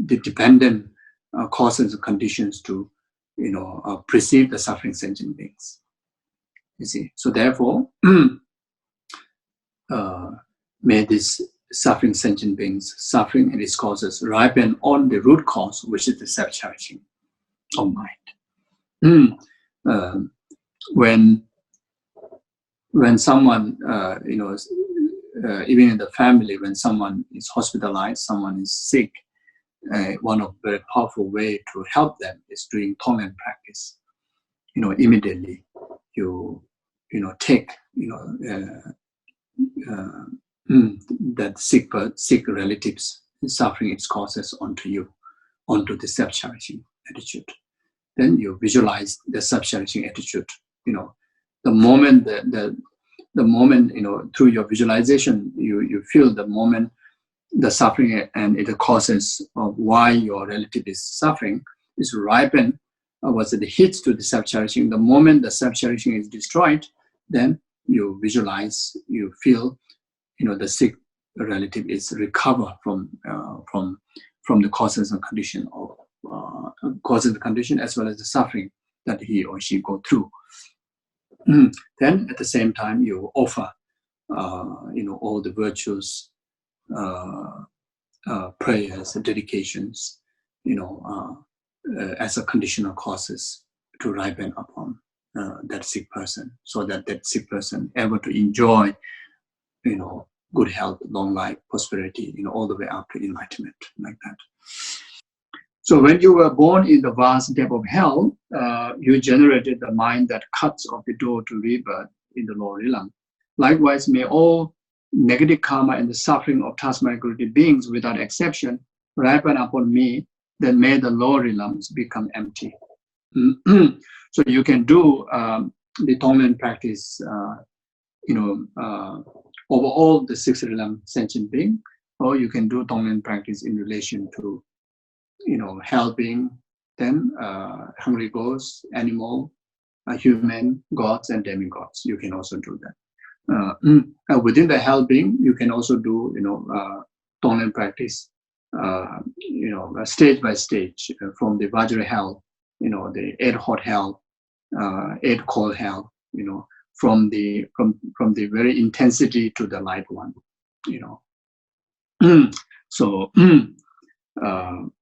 dependent causes and conditions to, you know, perceive the suffering sentient beings. You see, so therefore, may this suffering sentient beings, suffering and its causes, ripen on the root cause, which is the self-cherishing of mind. When someone, you know, even in the family, when someone is hospitalized, someone is sick, one of the very powerful way to help them is doing Tonglen practice. You know, immediately you know, take, you know, that sick relatives suffering its causes onto you, onto the self-cherishing attitude. Then you visualize the self-cherishing attitude. You know, the moment the moment, you know, through your visualization, you feel the moment the suffering and the causes of why your relative is suffering is ripen, was it hits to the self-cherishing. The moment the self-cherishing is destroyed, then you visualize, you feel, you know, the sick relative is recover from the causes and condition of causes and condition, as well as the suffering that he or she go through. Then at the same time you offer, you know, all the virtues, prayers, dedications, you know, as a conditional causes to ripen upon that sick person, so that that sick person able to enjoy, you know, good health, long life, prosperity, you know, all the way up to enlightenment, like that. So when you were born in the vast depth of hell, you generated the mind that cuts off the door to rebirth in the lower realm. Likewise, may all negative karma and the suffering of transmigrated beings without exception ripen upon me, then may the lower realms become empty. So you can do the Tonglen practice, you know, over all the 6 realm sentient being, or you can do Tonglen practice in relation to, you know, helping then hungry ghosts, animal, human, gods, and demigods. You can also do that. Within the hell being, you can also do, tolerant practice, stage by stage, from the Vajra hell, the 8 hot hell, 8 cold hell, from the very intensity to the light one, So,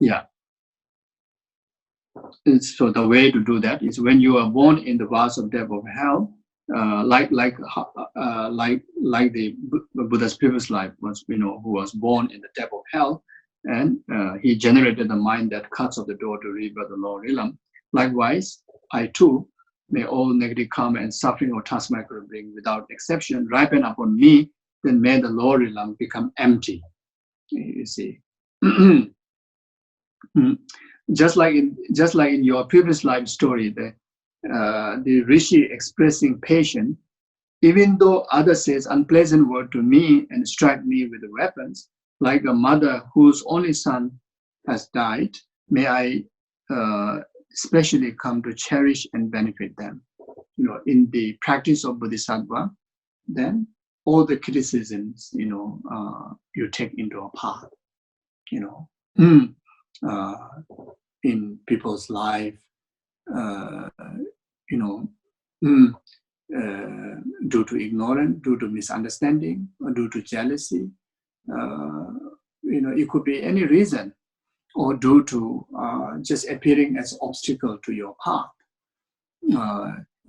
yeah. So the way to do that is when you are born in the vast of depth of hell, like the Buddha's previous life was, who was born in the depth of hell, and he generated the mind that cuts off the door to rebirth the lower realm. Likewise, I too may all negative karma and suffering or task I could bring without exception ripen upon me. Then may the lower realm become empty. You see. Just like in your previous life story, the rishi expressing patience, even though others says unpleasant word to me and strike me with the weapons, like a mother whose only son has died, may I especially come to cherish and benefit them. In the practice of Bodhisattva, then all the criticisms, you take into account, in people's life, due to ignorance, due to misunderstanding, or due to jealousy. It could be any reason, or due to just appearing as obstacle to your path.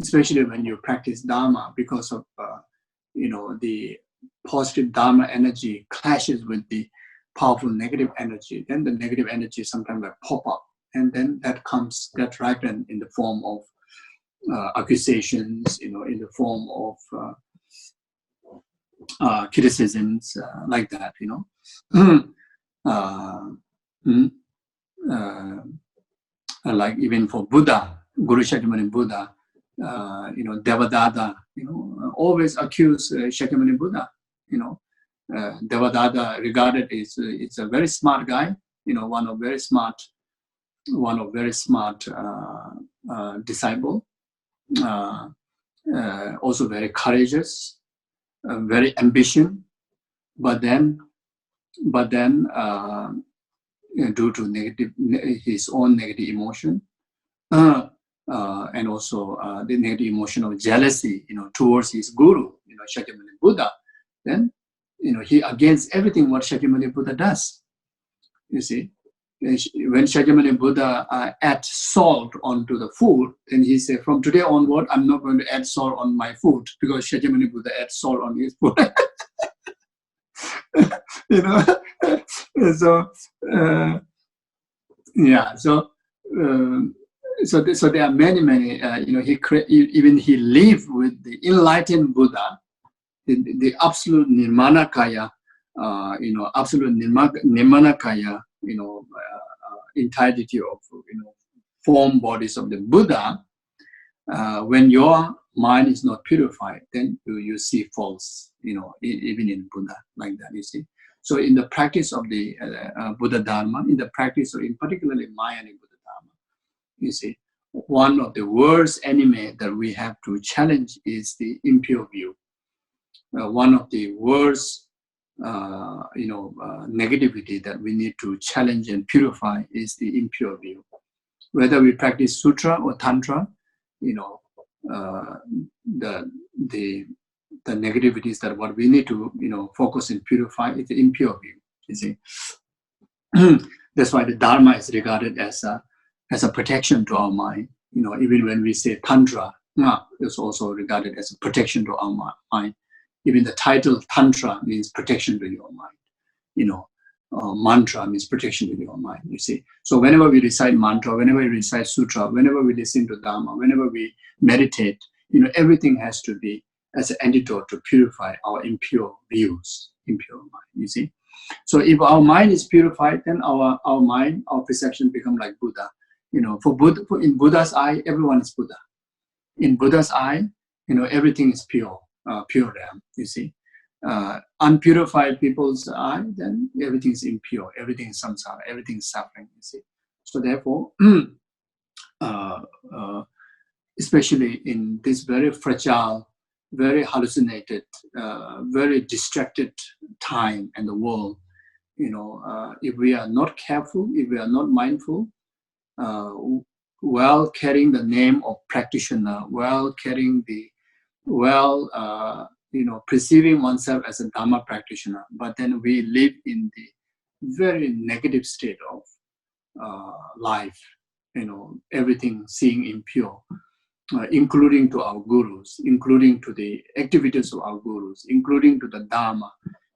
Especially when you practice Dharma, because of the positive Dharma energy clashes with the powerful negative energy, then the negative energy sometimes like pop up, and then that ripen in the form of accusations, in the form of criticisms, like that, like even for Buddha, Guru Shakyamuni Buddha, Devadatta, always accuse Shakyamuni Buddha, Devadatta regarded it's a very smart guy, one of very smart disciple, also very courageous, very ambitious, but then due to his own negative emotion, and also the negative emotion of jealousy, towards his guru, Shakyamuni Buddha, then he against everything what Shakyamuni Buddha does. You see, when Shakyamuni Buddha add salt onto the food, then he said, from today onward, I'm not going to add salt on my food, because Shakyamuni Buddha adds salt on his food. So there are many. He lived with the enlightened Buddha, the absolute Nirmanakaya, absolute Nirmanakaya, entirety of form bodies of the Buddha. When your mind is not purified, then you see false, even in Buddha, like that, you see. So in the practice of the Buddha Dharma, in the practice of, in particularly Mayanic Buddha Dharma, you see, one of the worst enemy that we have to challenge is the impure view. One of the worst, negativity that we need to challenge and purify is the impure view. Whether we practice Sutra or Tantra, the negativities that what we need to, focus and purify is the impure view, you see. That's why the Dharma is regarded as a protection to our mind. Even when we say Tantra, it's also regarded as a protection to our mind. Even the title Tantra means protection to your mind. Mantra means protection to your mind, you see. So whenever we recite mantra, whenever we recite sutra, whenever we listen to Dharma, whenever we meditate, everything has to be as an antidote to purify our impure views, impure mind, you see. So if our mind is purified, then our mind, our perception become like Buddha. In Buddha's eye, everyone is Buddha. In Buddha's eye, everything is pure realm, you see. Unpurified people's eye, then everything is impure, everything is samsara, everything is suffering, you see. So therefore, especially in this very fragile, very hallucinated, very distracted time in the world. If we are not careful, if we are not mindful, while carrying the name of practitioner, while carrying perceiving oneself as a Dharma practitioner, but then we live in the very negative state of life, everything seeing impure, including to our gurus, including to the activities of our gurus, including to the Dharma.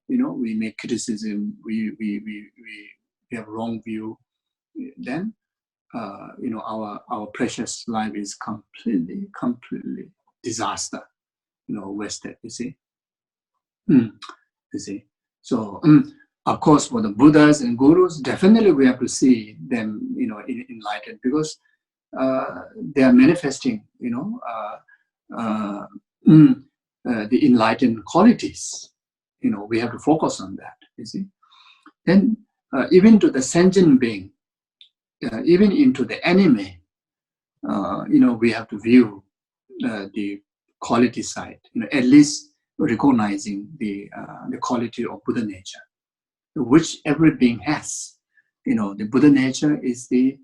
We make criticism, we have wrong view, then our precious life is completely disaster, wasted, you see. You see. So of course, for the Buddhas and gurus, definitely we have to see them, enlightened, because they are manifesting, the enlightened qualities. We have to focus on that, you see. Then even to the sentient being, even into the enemy, we have to view the quality side, at least recognizing the quality of Buddha nature, which every being has. The Buddha nature is the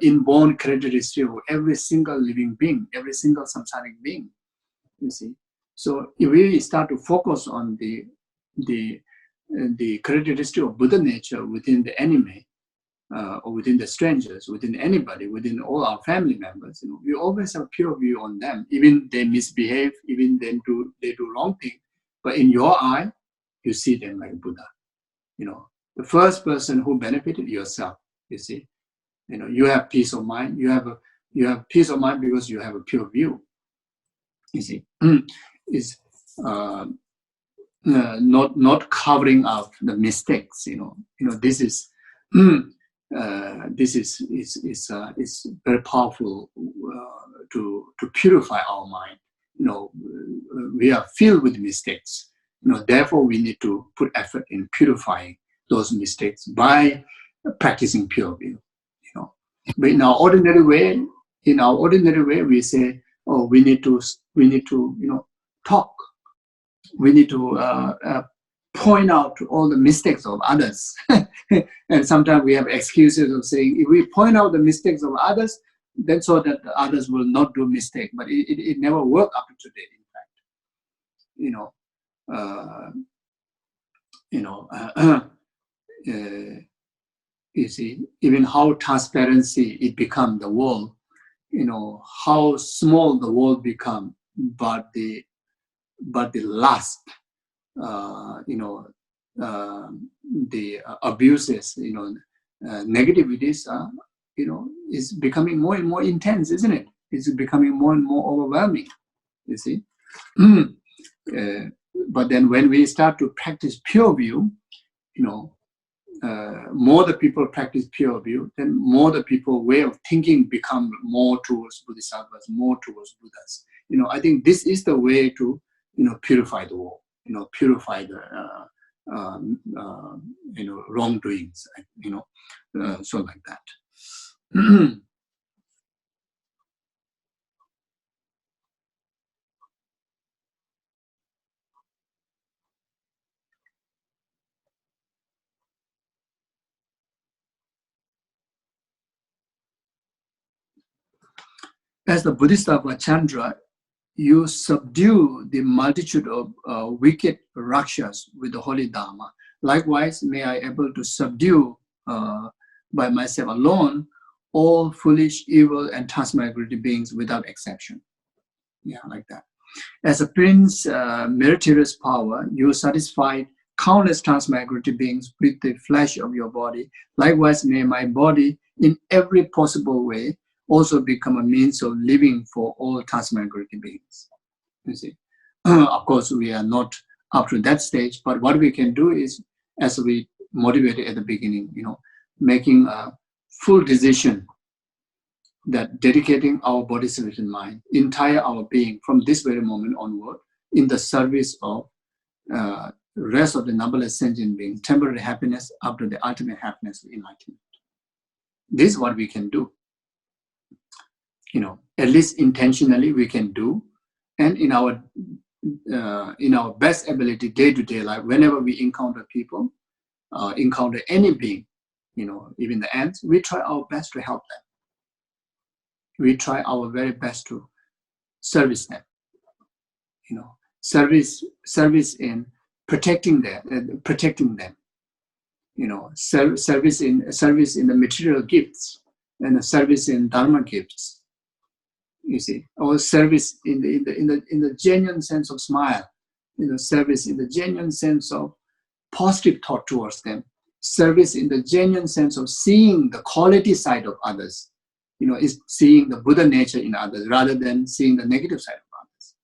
inborn characteristic of every single living being, every single samsaric being, you see. So if we start to focus on the characteristic of Buddha nature within the enemy, or within the strangers, within anybody, within all our family members, we always have pure view on them. Even they misbehave, even they do wrong thing, but in your eye, you see them like Buddha. The first person who benefited, yourself, you see. You have peace of mind. You have peace of mind because you have a pure view. You see, is not covering up the mistakes. This is very powerful to purify our mind. We are filled with mistakes. Therefore, we need to put effort in purifying those mistakes by practicing pure view. But in our ordinary way, we say, oh, we need to talk. We need to point out all the mistakes of others. And sometimes we have excuses of saying, if we point out the mistakes of others, then so that others will not do mistake. But it never worked up to today, in fact. You see, even how transparency it become the world, how small the world become, but the lust, the abuses, negativities, is becoming more and more intense, isn't it? It's becoming more and more overwhelming, you see. But then when we start to practice pure view, more the people practice pure view, then more the people way of thinking become more towards Bodhisattvas, more towards Buddhas. I think this is the way to, purify the world, purify the, wrongdoings, so like that. As the Bodhisattva Chandra, you subdue the multitude of wicked Rakshas with the holy Dharma. Likewise, may I able to subdue by myself alone all foolish, evil, and transmigratory beings without exception. Yeah, like that. As a prince, meritorious power, you satisfied countless transmigratory beings with the flesh of your body. Likewise, may my body, in every possible way, also become a means of living for all transmigratory beings. You see, of course, we are not up to that stage, but what we can do is, as we motivated at the beginning, making a full decision that dedicating our body, spirit, and mind, entire our being from this very moment onward, in the service of rest of the numberless sentient beings, temporary happiness after the ultimate happiness of enlightenment. This is what we can do. at least intentionally we can do, and in our best ability, day-to-day life, whenever we encounter people, encounter any being, even the ants, we try our best to help them. We try our very best to service them. Service in protecting them. Service in the material gifts, and service in Dharma gifts. You see, or service in the genuine sense of smile, service in the genuine sense of positive thought towards them, service in the genuine sense of seeing the quality side of others, is seeing the Buddha nature in others rather than seeing the negative side of others.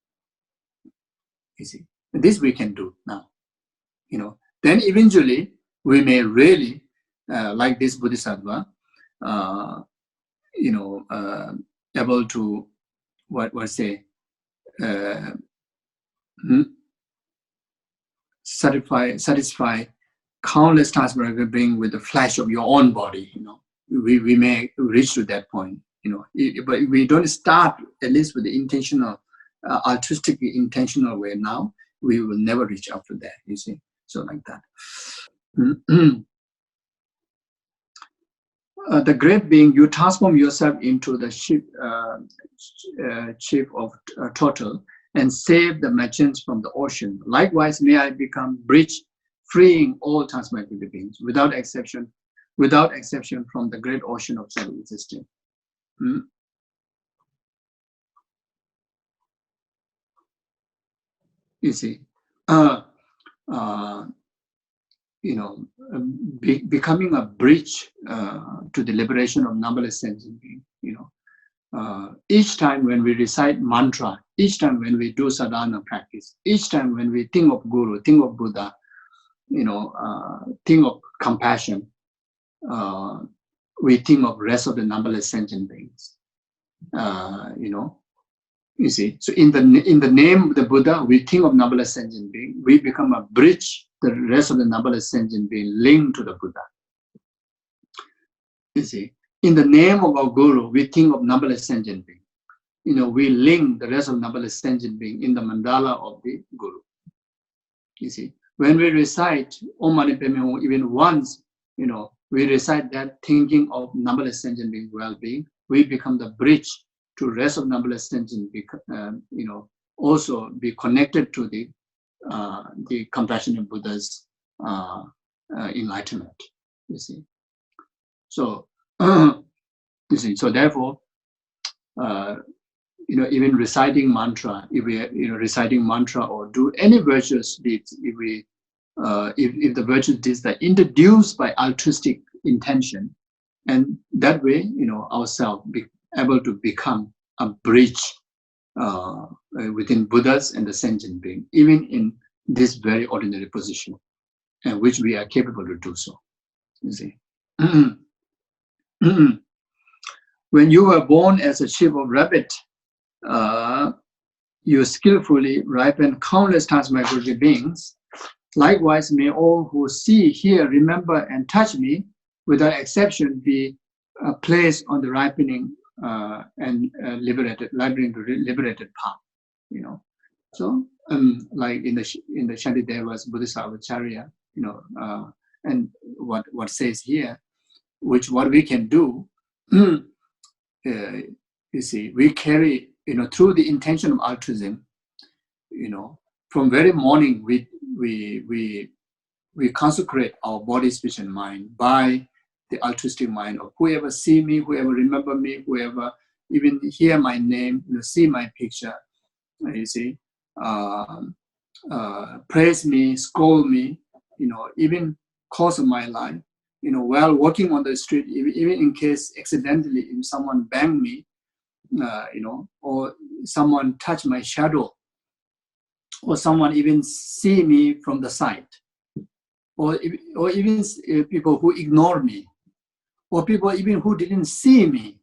You see, this we can do now. Then eventually we may really, like this Bodhisattva, able to satisfy countless transcendental being with the flesh of your own body. We may reach to that point. But we don't start at least with the intentional, altruistically intentional way now. We will never reach up to that. You see, so like that. The great being, you transform yourself into the chief of Tortoise and save the merchants from the ocean. Likewise, may I become bridge, freeing all transcendental beings without exception from the great ocean of self-existing. You see, becoming a bridge to the liberation of numberless sentient beings. Each time when we recite mantra, each time when we do sadhana practice, each time when we think of Guru, think of Buddha, think of compassion, we think of rest of the numberless sentient beings. You see, so in the name of the Buddha, we think of numberless sentient beings. We become a bridge, the rest of the numberless sentient beings linked to the Buddha. You see, in the name of our Guru, we think of numberless sentient beings. We link the rest of numberless sentient beings in the mandala of the Guru. You see, when we recite Om Mani Padme Hum even once, we recite that thinking of numberless sentient beings well-being, we become the bridge to rest of numberless sentient beings, also be connected to the compassionate Buddha's enlightenment. You see, so so therefore, even reciting mantra, if we reciting mantra or do any virtuous deeds, if the virtuous deeds are introduced by altruistic intention, and that way, ourselves be able to become a bridge within Buddhas and the sentient being, even in this very ordinary position, and which we are capable to do so. You see. When you were born as a sheep of rabbit, you skillfully ripen countless transmigratory beings. Likewise, may all who see, hear, remember, and touch me, without exception, be placed on the ripening and liberated path. So like in the Shantideva's Bodhisattvacharya, and what says here, what we can do, you see, we carry, through the intention of altruism, from very morning we consecrate our body, speech, and mind by the altruistic mind of whoever see me, whoever remember me, whoever even hear my name, see my picture, you see, praise me, scold me, even course of my life, while walking on the street, even in case accidentally if someone bang me, or someone touch my shadow, or someone even see me from the side, or even people who ignore me, or people even who didn't see me,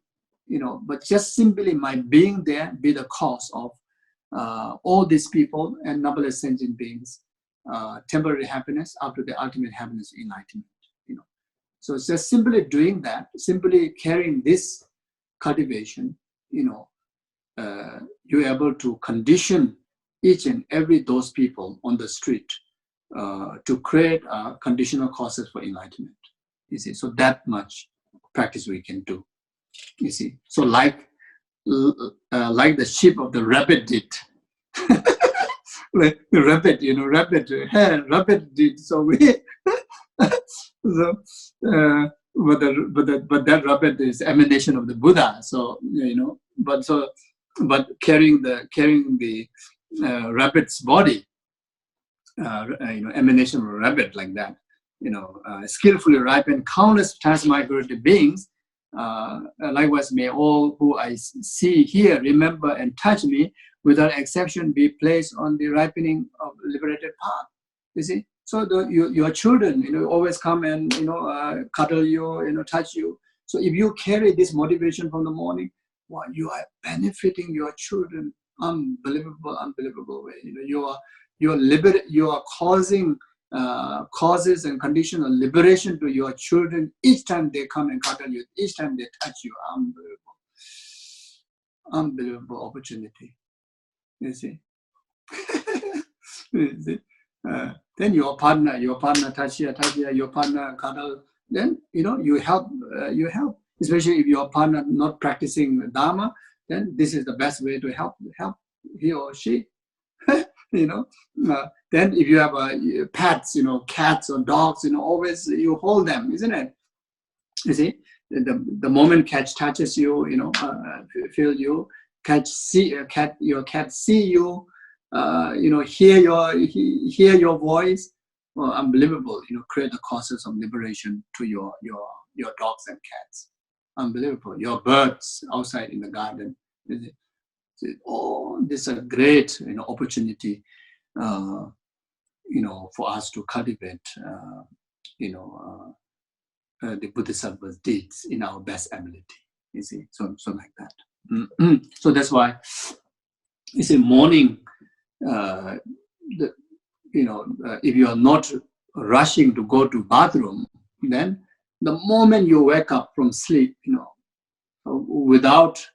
but just simply my being there be the cause of all these people and numberless sentient beings, temporary happiness after the ultimate happiness, enlightenment. So it's just simply doing that, simply carrying this cultivation, you're able to condition each and every those people on the street to create conditional causes for enlightenment. You see, so that much practice we can do. You see, so like the sheep of the rabbit did. Like the rabbit, rabbit did. So we, so, but that rabbit is emanation of the Buddha. So but carrying the rabbit's body, emanation of a rabbit like that, skillfully ripened countless transmigrated beings. Likewise, may all who I see here remember and touch me, without exception, be placed on the ripening of liberated path. You see, so your children, always come and cuddle you, touch you. So if you carry this motivation from the morning, well, you are benefiting your children unbelievable way. You are causing causes and conditions of liberation to your children each time they come and cuddle you, each time they touch you. Unbelievable opportunity. You see. You see? Then your partner touch here, your partner cuddle. Then you help. Especially if your partner not practicing Dharma, then this is the best way to help he or she. Then if you have pets, cats or dogs, always you hold them, isn't it? You see, the moment cat touches you, feel you, your cat see you, hear your voice. Well, unbelievable, create the causes of liberation to your dogs and cats. Unbelievable. Your birds outside in the garden. Oh, this is a great opportunity for us to cultivate the Bodhisattva's deeds in our best ability. You see, so like that. Mm-hmm. So that's why you see morning. If you are not rushing to go to bathroom, then the moment you wake up from sleep, without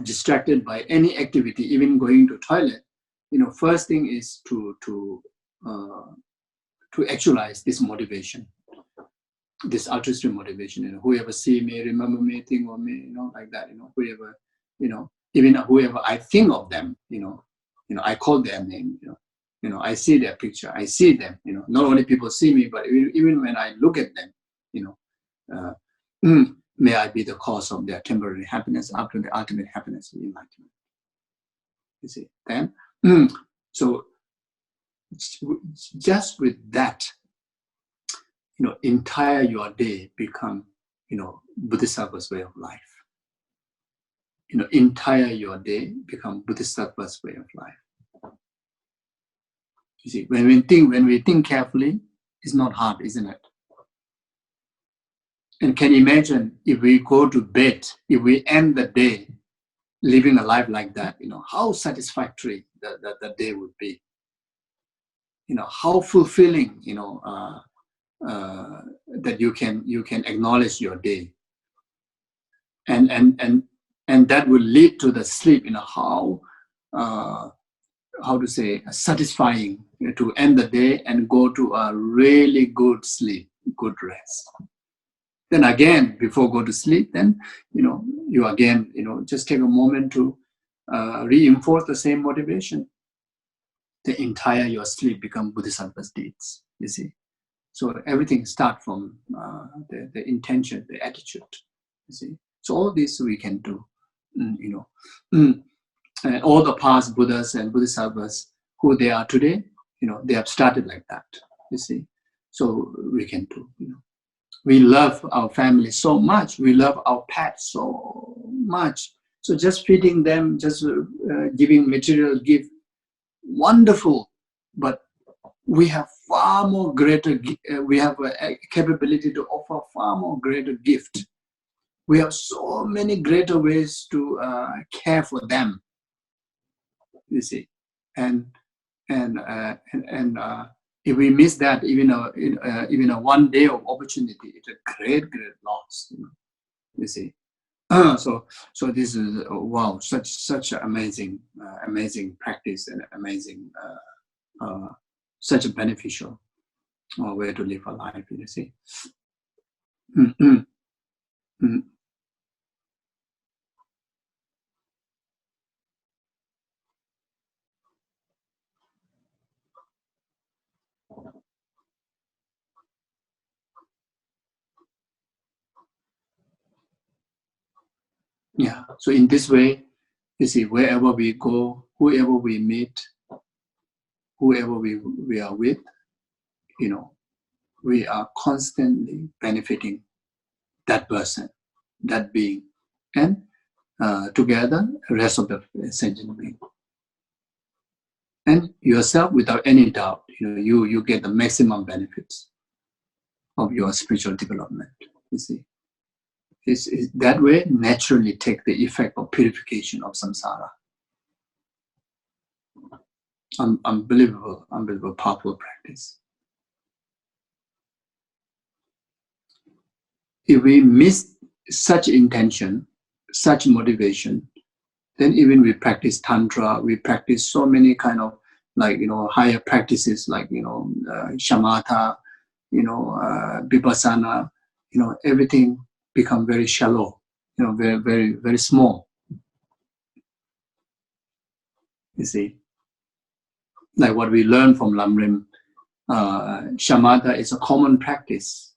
distracted by any activity, even going to toilet, first thing is to actualize this motivation, this altruistic motivation. Whoever see me, remember me, think of me, like that. Whoever, even whoever I think of them, I call their name. I see their picture, I see them. Not only people see me, but even when I look at them, may I be the cause of their temporary happiness after the ultimate happiness of enlightenment. You see, then, so just with that, entire your day become, Bodhisattva's way of life. Entire your day become Bodhisattva's way of life. You see, when we think carefully, it's not hard, isn't it? And can you imagine if we go to bed, if we end the day living a life like that, how satisfactory the day would be. How fulfilling, that you can acknowledge your day. And that will lead to the sleep, how to say, satisfying to end the day and go to a really good sleep, good rest. Then again, before go to sleep, then, you again, just take a moment to reinforce the same motivation. The entire your sleep become Bodhisattva's deeds, you see. So everything starts from the intention, the attitude, you see. So all this we can do, And all the past Buddhas and Bodhisattvas, who they are today, they have started like that, you see. So we can do, We love our family so much. We love our pets so much. So just feeding them, just giving material gift, wonderful. But we have far more greater, we have a capability to offer far more greater gift. We have so many greater ways to care for them, you see. And if we miss that, even a 1 day of opportunity, it's a great loss, you see. so this is wow, such an amazing practice and amazing such a beneficial way to live a life. You see. Mm-hmm. Mm-hmm. Yeah. So in this way, you see, wherever we go, whoever we meet, whoever we are with, you know, we are constantly benefiting that person, that being, and together, the rest of the sentient being. And yourself, without any doubt, you get the maximum benefits of your spiritual development. You see, it's that way naturally take the effect of purification of samsara. Unbelievable, powerful practice. If we miss such intention, such motivation, then even we practice tantra, we practice so many kind of higher practices like shamatha, vipassana, everything become very shallow, very very very small. You see, like what we learn from Lamrim, shamatha is a common practice.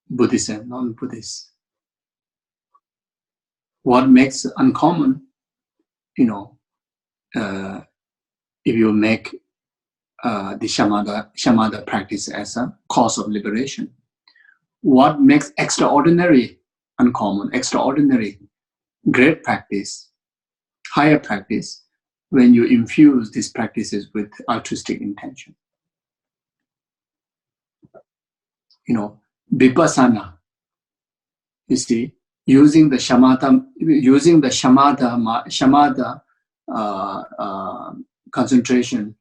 Buddhist and non-Buddhist. What makes uncommon, if you make the shamatha practice as a cause of liberation. What makes extraordinary uncommon, extraordinary great practice, higher practice, when you infuse these practices with altruistic intention. Vipassana, you see, using the shamatha concentration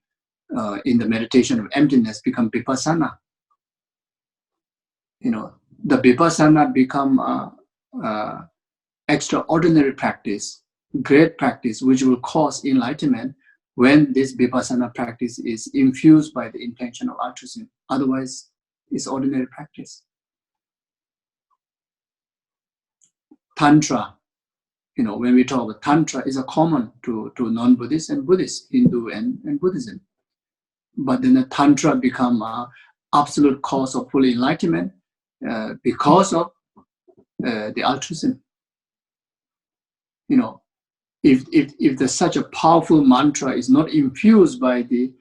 in the meditation of emptiness become vipassana. The vipassana become extraordinary practice, great practice, which will cause enlightenment when this vipassana practice is infused by the intention of altruism. Otherwise, it's ordinary practice. Tantra, when we talk about Tantra, is a common to non-Buddhist and Buddhist, Hindu and Buddhism. But then the Tantra become an absolute cause of full enlightenment because of the altruism. If there's such a powerful mantra is not infused by the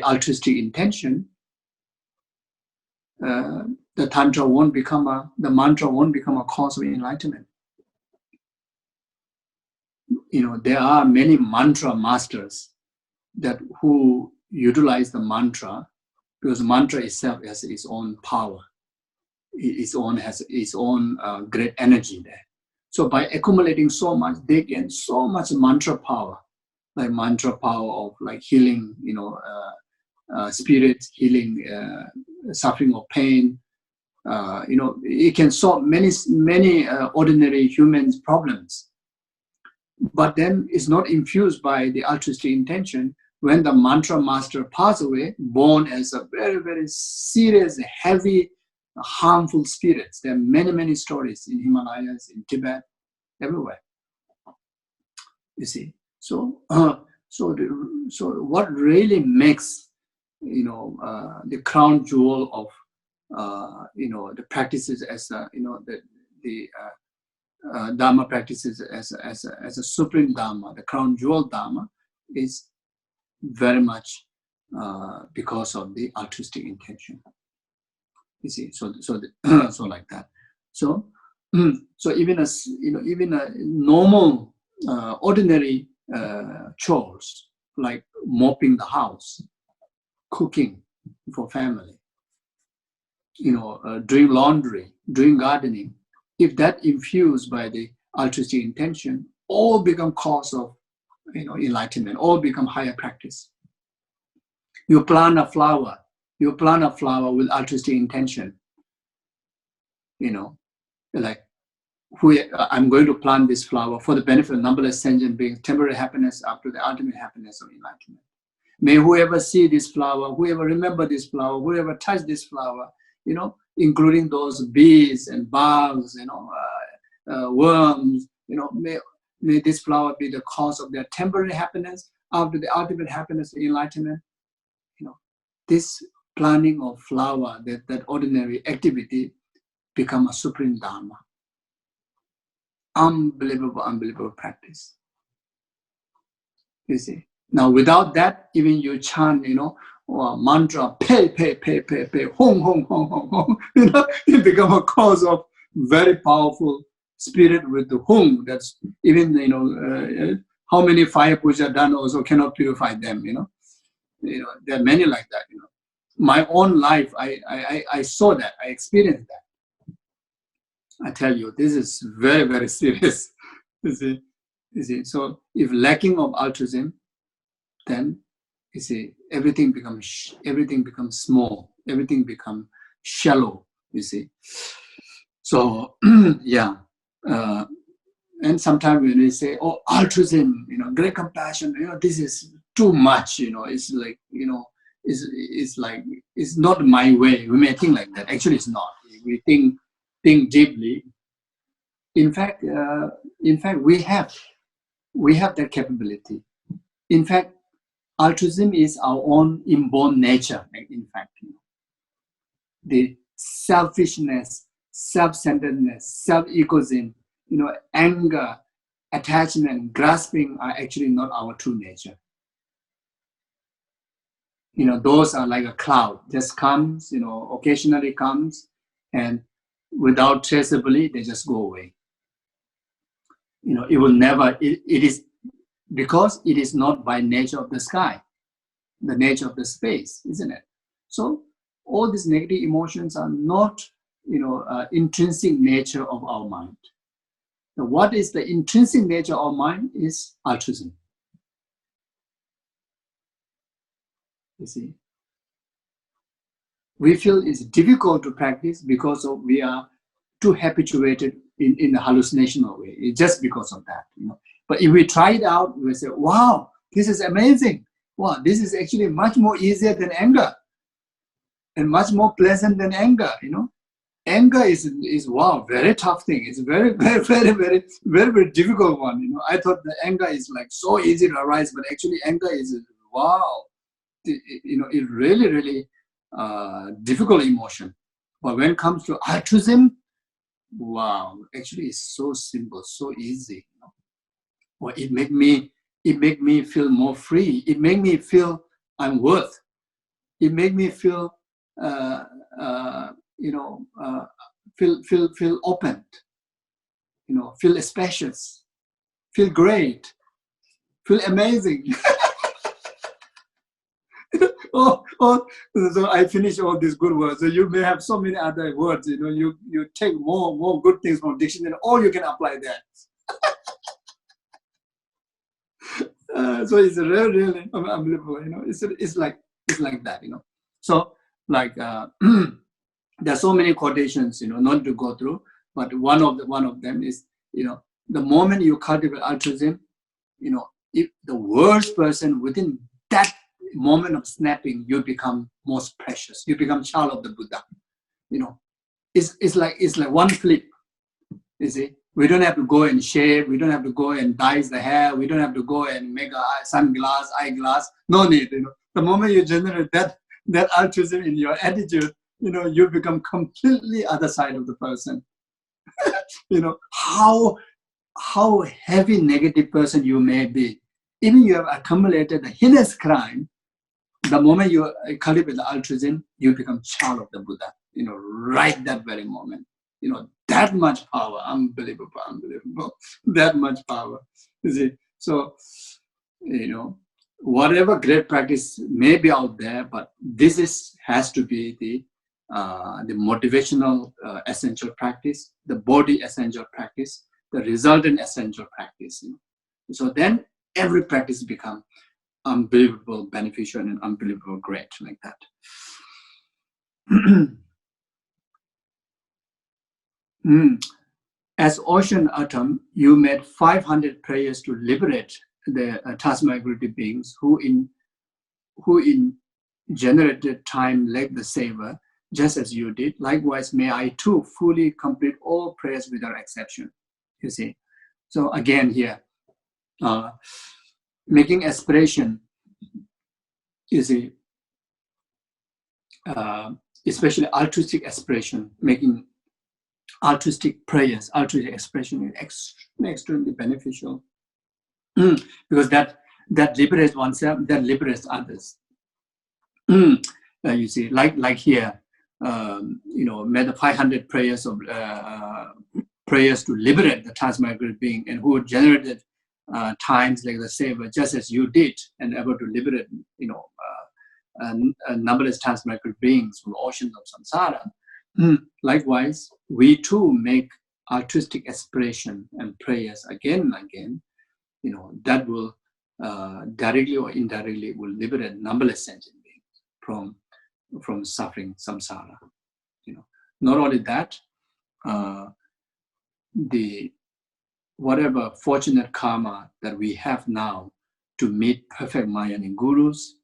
altruistic intention, the mantra won't become a cause of enlightenment. There are many mantra masters who utilize the mantra because mantra itself has its own power, has its own great energy there. So by accumulating so much, they gain so much mantra power, like mantra power of like healing, spirits, healing suffering or pain. It can solve many ordinary humans' problems. But then it's not infused by the altruistic intention. When the mantra master passes away, born as a very, very serious, heavy, harmful spirits. There are many stories in Himalayas, in Tibet, everywhere. You see, so what really makes the crown jewel of the practices as the Dharma practices as a supreme Dharma, the crown jewel Dharma, is very much because of the altruistic intention. You see, so like that. So even a normal ordinary chores like mopping the house, cooking for family, doing laundry, doing gardening, if that infused by the altruistic intention, all become cause of enlightenment, all become higher practice. You plant a flower with altruistic intention. like I'm going to plant this flower for the benefit of numberless sentient beings, temporary happiness up to the ultimate happiness of enlightenment. May whoever see this flower, whoever remember this flower, whoever touch this flower, including those bees and bugs, worms, may this flower be the cause of their temporary happiness after the ultimate happiness of enlightenment. This planting of flower, that ordinary activity, become a supreme Dharma. Unbelievable practice. You see. Now, without that, even you chant, or mantra, pei, hong, hong, hong, hong, hong, it become a cause of very powerful spirit with the hong. That's even, how many fire puja done also cannot purify them, there are many like that, My own life, I saw that, I experienced that. I tell you, this is very, very serious. You see. So if lacking of altruism, then everything becomes small, everything becomes shallow. You see. So yeah, and sometimes when we say, "Oh, altruism," great compassion, this is too much. It's like it's like it's not my way. We may think like that. Actually, it's not. We think deeply. In fact, we have that capability. In fact, altruism is our own inborn nature. In fact, the selfishness, self-centeredness, self-egoism, anger, attachment, grasping are actually not our true nature. Those are like a cloud, just comes, occasionally comes, and without traceability, they just go away. It will never, it is because it is not by nature of the sky, the nature of the space, isn't it? So all these negative emotions are not, intrinsic nature of our mind. Now, what is the intrinsic nature of our mind is altruism. You see, we feel it's difficult to practice because we are too habituated in a hallucinational way. It's just because of that, But if we try it out, we say, "Wow, this is amazing! Wow, this is actually much more easier than anger, and much more pleasant than anger." Anger is wow, very tough thing. It's very, very, very, very, very, very difficult one. I thought the anger is like so easy to arise, but actually anger is wow. It really, really difficult emotion. But when it comes to altruism, wow, actually it's so simple, so easy. Well, it make me feel more free. It make me feel I'm worth. It make me feel feel opened. Feel spacious, feel great, feel amazing. So I finish all these good words. So you may have so many other words. You take more good things from dictionary, or you can apply that. So it's really unbelievable. It's like that. So like there are so many quotations. Not to go through, but one of them is the moment you cultivate altruism, if the worst person within that moment of snapping, you become most precious. You become child of the Buddha. It's like one flip. You see, we don't have to go and shave. We don't have to go and dye the hair. We don't have to go and make a sunglass, eyeglass. No need. The moment you generate that altruism in your attitude, you become completely other side of the person. How heavy negative person you may be, even you have accumulated a heinous crime. The moment you cultivate the altruism, you become child of the Buddha. Right that very moment. That much power, unbelievable. That much power. You see, so whatever great practice may be out there, but this has to be the motivational essential practice, the body essential practice, the resultant essential practice. So then every practice becomes unbelievable, beneficial, and unbelievable great, like that. As ocean atom, you made 500 prayers to liberate the transmigrated beings who in generated time like the saver, just as you did. Likewise, may I too fully complete all prayers without exception. You see. So again here, making aspiration, you see, especially altruistic aspiration, making altruistic prayers, altruistic expression is extremely beneficial because that liberates oneself, that liberates others. You see, like here, made the 500 prayers of prayers to liberate the transmigrated being, and who generated times like the saver, just as you did, and able to liberate, numberless transmigrated beings from oceans of samsara. Likewise, we too make altruistic aspiration and prayers again and again, that will directly or indirectly will liberate numberless sentient beings from suffering samsara. Not only that, the whatever fortunate karma that we have now to meet perfect Mayani gurus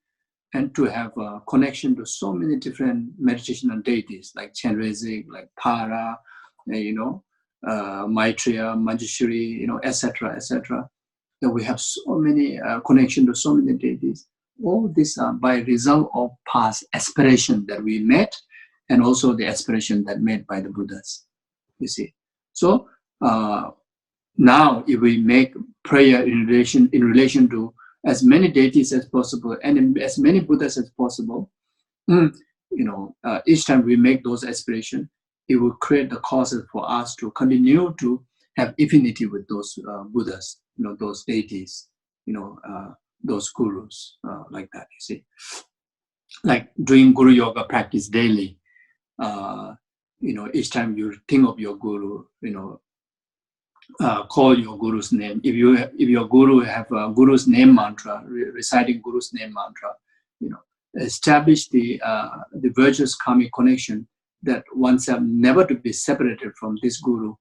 and to have a connection to so many different meditational deities like Chenrezig, like Tara, Maitreya, Manjushri, etc., etc. That we have so many connection to so many deities. All this are by result of past aspiration that we met, and also the aspiration that made by the Buddhas. You see, so now if we make prayer in relation to as many deities as possible and as many Buddhas as possible, each time we make those aspirations, it will create the causes for us to continue to have affinity with those Buddhas, those deities, those gurus, like that, you see. Like doing Guru Yoga practice daily, each time you think of your Guru, call your Guru's name. If your Guru have a Guru's name mantra, reciting Guru's name mantra, establish the virtuous karmic connection that oneself never to be separated from this Guru,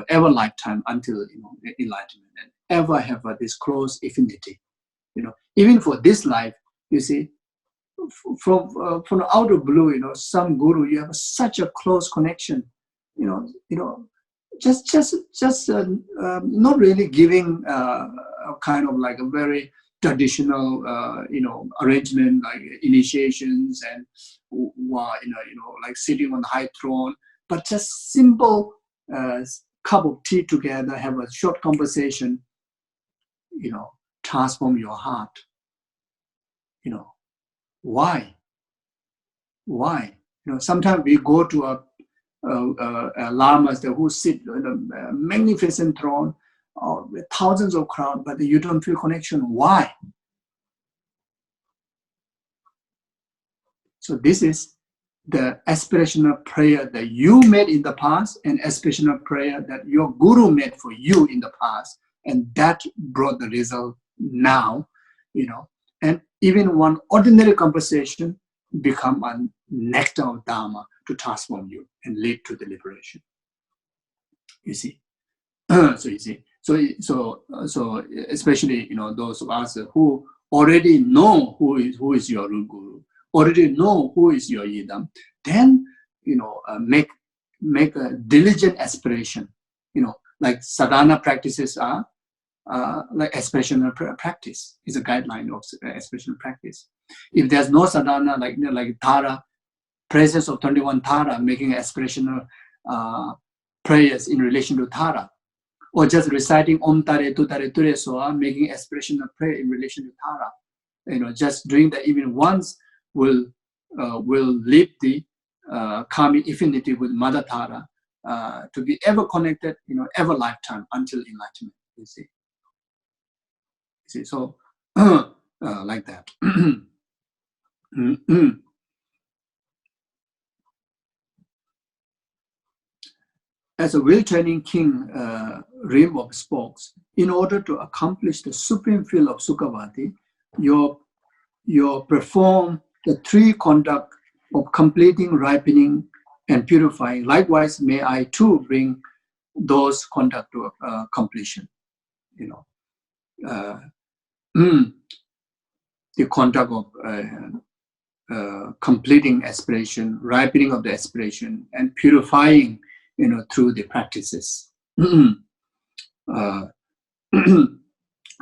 ever lifetime until enlightenment, and ever have this close affinity. Even for this life, you see, from the outer blue, some Guru you have such a close connection, just not really giving kind of like a very traditional arrangement like initiations and like sitting on the high throne, but just simple cup of tea together, have a short conversation, transform your heart. Why? Sometimes we go to lamas who sit on a magnificent throne with thousands of crowd, but you don't feel connection. Why? So this is the aspirational prayer that you made in the past, and aspirational prayer that your Guru made for you in the past, and that brought the result now, and even one ordinary conversation become a nectar of Dharma to transform you and lead to the liberation. You see, so you see, so especially those of us who already know who is your root Guru, already know who is your Yidam, then make a diligent aspiration. Like sadhana practices are like aspirational practice is a guideline of aspirational practice. If there's no sadhana, like Tara, presence of 21 Tara, making aspirational prayers in relation to Tara, or just reciting Om Tare Tu Tare Ture Soa, making aspirational prayer in relation to Tara, just doing that even once will lead the karmic affinity with Mother Tara to be ever connected, ever lifetime until enlightenment. You see. So like that. As a well-training king, Rimbo spoke, in order to accomplish the supreme field of Sukhavati, you perform the three conduct of completing, ripening, and purifying. Likewise, may I too bring those conduct to completion. The conduct of completing aspiration, ripening of the aspiration, and purifying, through the practices.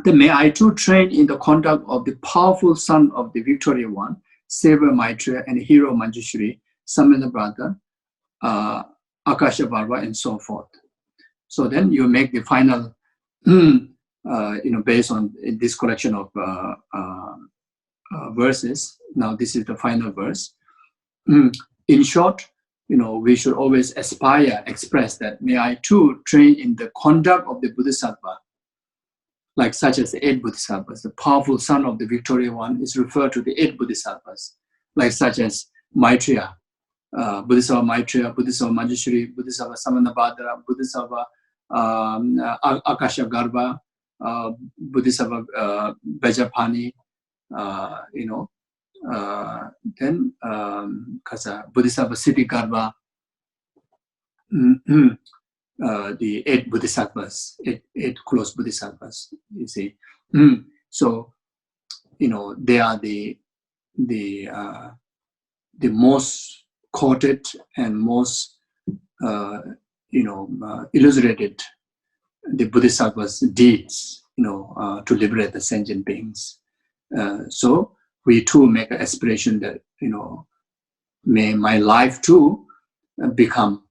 Then may I too train in the conduct of the powerful son of the Victorious One, Savior Maitreya and Hero Manjushri, Samana Brother, Akasha Bharva, and so forth. So then you make the final, based on this collection of verses. Now this is the final verse. In short, we should always aspire, express that may I too train in the conduct of the Bodhisattva, like such as the 8 Bodhisattvas. The powerful son of the Victorious One is referred to the 8 Bodhisattvas, like such as Maitreya, Bodhisattva Maitreya, Bodhisattva Manjushri, Bodhisattva Samantabhadra, Bodhisattva Akasha Garbha, Bodhisattva Vajapani, then Bodhisattva Siddhi Garbha, the 8 Bodhisattvas, 8 close Bodhisattvas, you see. So, they are the most quoted and most, illustrated the Bodhisattva's deeds, to liberate the sentient beings. So we too make an aspiration that, may my life too become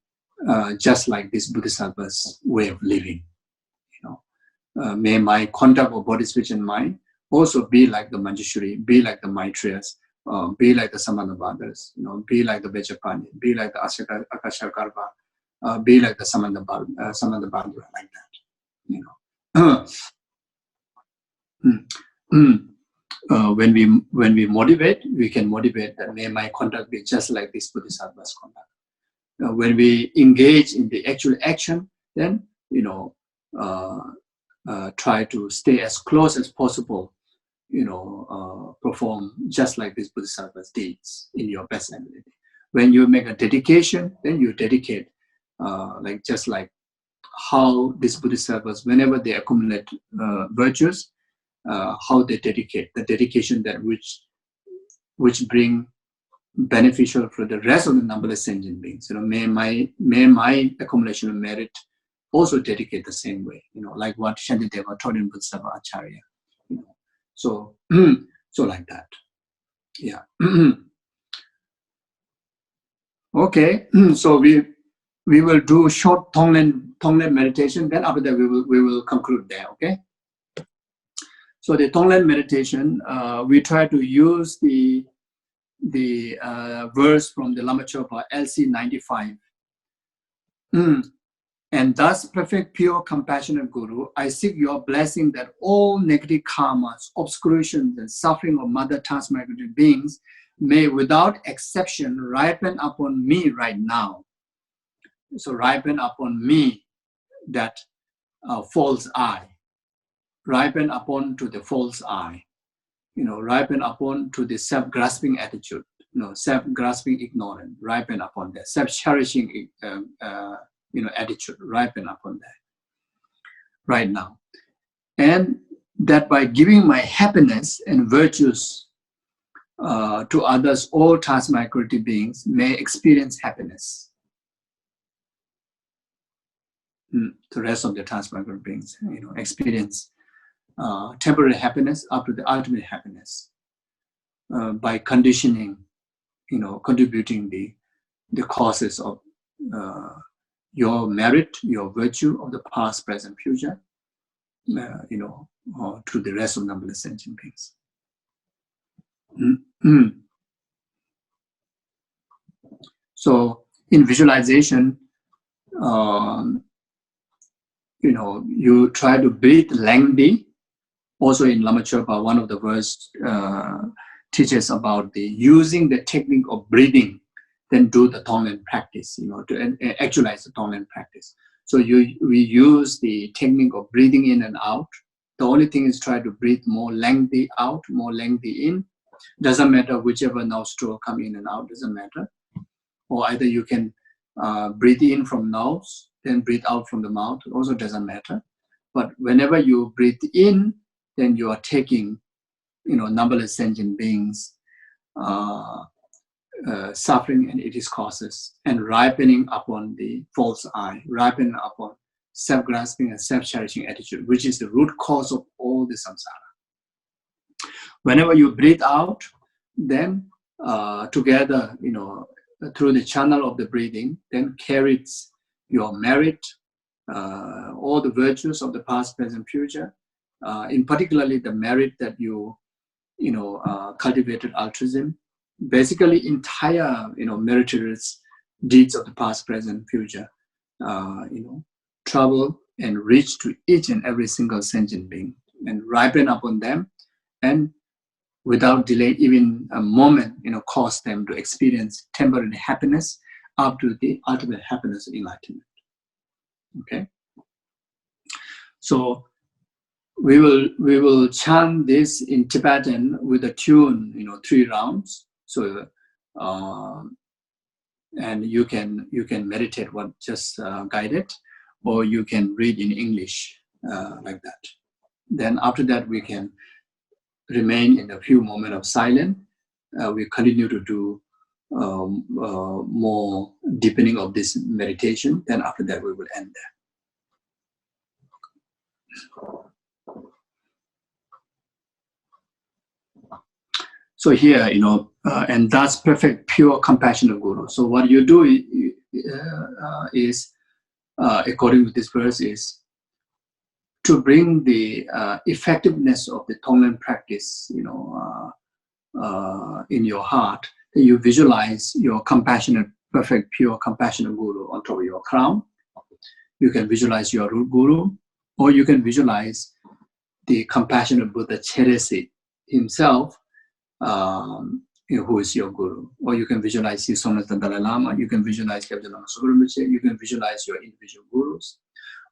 just like this Bodhisattva's way of living. May my conduct of body, speech, and mind also be like the Manjushri, be like the Maitreyas, be like the Samantabhadras, be like the Vajapani, be like the Akasha Garbha, be like the Samantabhadra, like that. When we motivate, we can motivate that may my conduct be just like this Bodhisattva's conduct. When we engage in the actual action, then try to stay as close as possible. Perform just like this Bodhisattva's deeds in your best ability. When you make a dedication, then you dedicate, just like how these Bodhisattvas, whenever they accumulate virtues, how they dedicate, the dedication that which bring beneficial for the rest of the numberless sentient beings. May my accumulation of merit also dedicate the same way. Like what Shantideva taught in Bodhisattva Acharya. So like that. Yeah. Okay. So we will do short Tonglen meditation. Then after that we will conclude there. Okay. So the Tonglen meditation, we try to use the verse from the Lama Chopa LC 95. And thus, perfect, pure, compassionate Guru, I seek your blessing that all negative karmas, obscurations, and suffering of mother transmigrated beings may without exception ripen upon me right now. So ripen upon me that false eye. Ripen upon to the false eye. Ripen upon to the self-grasping attitude. Self-grasping ignorance. Ripen upon that. Self-cherishing attitude, ripen upon that right now. And that by giving my happiness and virtues to others, all transmigrated beings may experience happiness. The rest of the transmigrated beings, experience temporary happiness up to the ultimate happiness by conditioning, contributing the causes of your merit, your virtue of the past, present, future, to the rest of numberless sentient beings. So in visualization, you try to breathe lengthy. Also in Lama Chopa, one of the verse teaches about the using the technique of breathing, then do the Tonglen practice, to actualize the Tonglen practice. So we use the technique of breathing in and out. The only thing is try to breathe more lengthy out, more lengthy in. Doesn't matter whichever nostril come in and out, doesn't matter. Or either you can breathe in from nose, then breathe out from the mouth. It also doesn't matter. But whenever you breathe in, then you are taking, numberless sentient beings suffering and its causes, and ripening upon the false I, ripening upon self-grasping and self-cherishing attitude, which is the root cause of all the samsara. Whenever you breathe out, then together, through the channel of the breathing, then carries your merit, all the virtues of the past, present, future, in particularly the merit that you cultivated altruism, basically entire, meritorious deeds of the past, present, future, travel and reach to each and every single sentient being and ripen upon them, and without delay, even a moment, cause them to experience temporary happiness up to the ultimate happiness of enlightenment. Okay, so we will chant this in Tibetan with a tune, 3 rounds. So, and you can meditate what just guided, or you can read in English like that. Then after that, we can remain in a few moments of silence. We continue to do more deepening of this meditation. Then after that, we will end there. So here, and that's perfect, pure, compassionate Guru. So what you do is according to this verse, is to bring the effectiveness of the Tonglen practice, in your heart. Then you visualize your compassionate, perfect, pure, compassionate Guru on top of your crown. You can visualize your root Guru, or you can visualize the compassionate Buddha Cheresi himself, who is your Guru. Or you can visualize His Holiness the Dalai Lama. You can visualize Kyabdja Lama Subrahmachari. You can visualize your individual Gurus.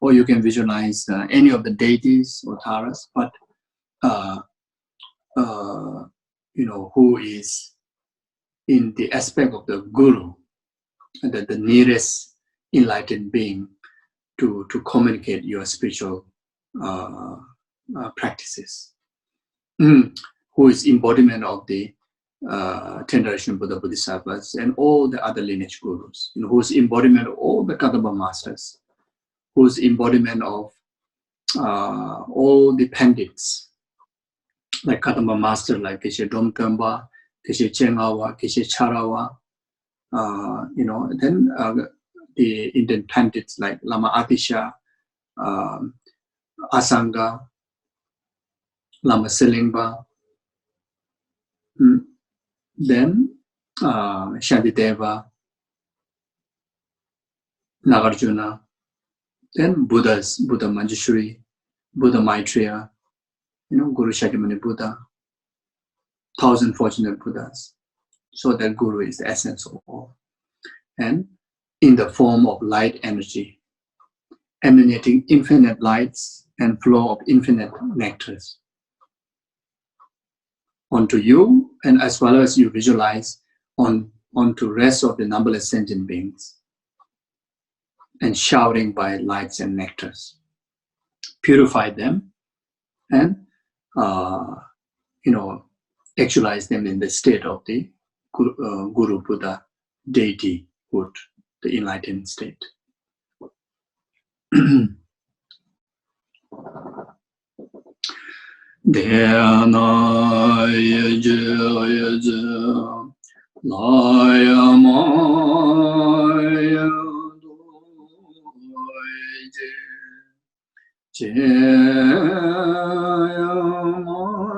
Or you can visualize any of the deities or Taras, but who is in the aspect of the Guru, the nearest enlightened being to communicate your spiritual practices. Who is embodiment of the 10th generation Buddha Bodhisattvas and all the other lineage Gurus, who's embodiment of all the Kadamba masters, whose embodiment of all the pandits, like Kadamba master, like Geshe Domkamba, Geshe Chengawa, Geshe Charawa, then the Indian pandits like Lama Atisha, Asanga, Lama Selingba, then Shantideva, Nagarjuna, then Buddhas, Buddha Manjushri, Buddha Maitreya, Guru Shakyamuni Buddha, 1,000 fortunate Buddhas. So that Guru is the essence of all. And in the form of light energy, emanating infinite lights and flow of infinite nectars onto you, and as well as you visualize onto rest of the numberless sentient beings, and showering by lights and nectars. Purify them and, actualize them in the state of the Guru Buddha deity, the enlightened state. Dhyana yeje yeje laya maya doye jaya maya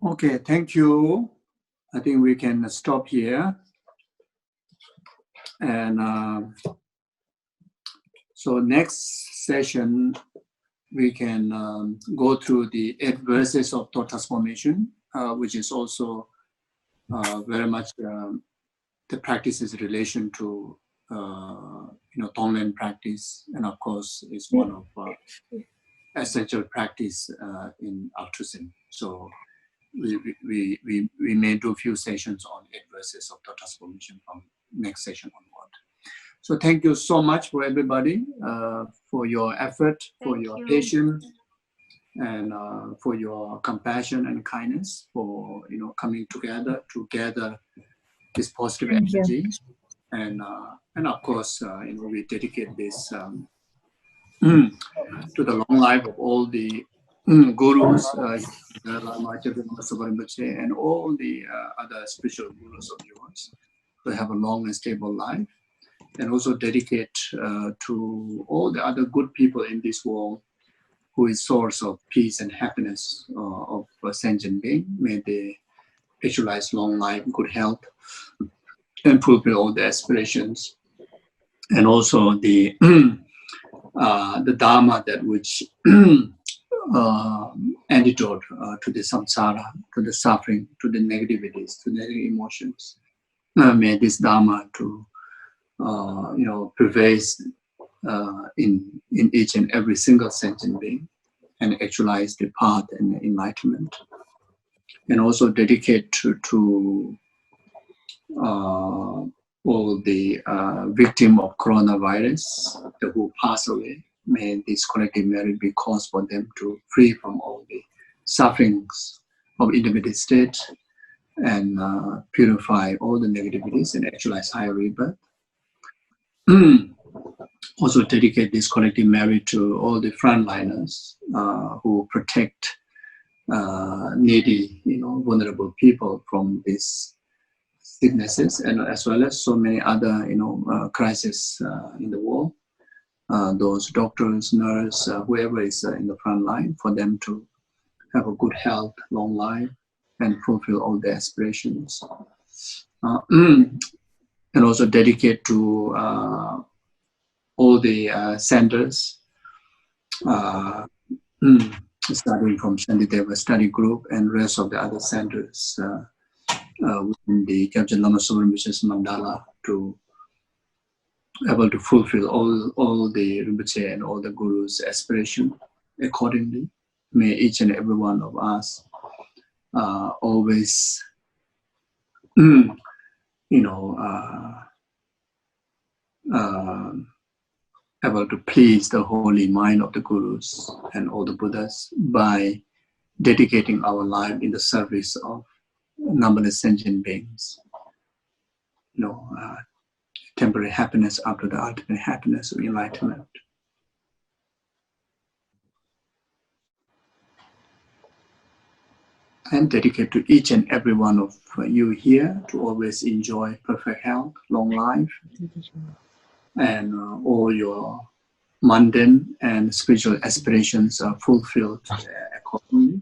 Okay, thank you. I think we can stop here. And so next session, we can go through the 8 verses of thought transformation, which is also very much the practice's relation to Tonglen practice, and of course, is one of essential practice in altruism. So we may do a few sessions on 8 verses of thought transformation from next session onward. So thank you so much for everybody for your effort, for your patience, and for your compassion and kindness, for coming together to gather this positive energy, and of course we dedicate this to the long life of all the gurus, and all the other spiritual gurus of yours, to have a long and stable life, and also dedicate to all the other good people in this world who is source of peace and happiness of sentient being. May they actualize long life, good health, and fulfill all their aspirations. And also the Dharma, that which antidote to the samsara, to the suffering, to the negativities, to negative emotions. May this Dharma to pervades in each and every single sentient being, and actualize the path and enlightenment. And also dedicate to all the victim of coronavirus who pass away. May this collective merit be cause for them to free from all the sufferings of intermediate state, and purify all the negativities and actualize higher rebirth. Also dedicate this collective merit to all the frontliners who protect needy, vulnerable people from these sicknesses, and as well as so many other, crises in the world. Those doctors, nurses, whoever is in the front line, for them to have a good health, long life, and fulfill all their aspirations. And also dedicate to all the centers, starting from Shantideva study group and rest of the other centers within the Kyabchen Lama Sovereign Business Mandala, to able to fulfill all the Rinpoche and all the Guru's aspiration accordingly. May each and every one of us always, able to please the holy mind of the Gurus and all the Buddhas by dedicating our life in the service of numberless sentient beings. Temporary happiness after the ultimate happiness of enlightenment. And dedicate to each and every one of you here to always enjoy perfect health, long life, and all your mundane and spiritual aspirations are fulfilled accordingly.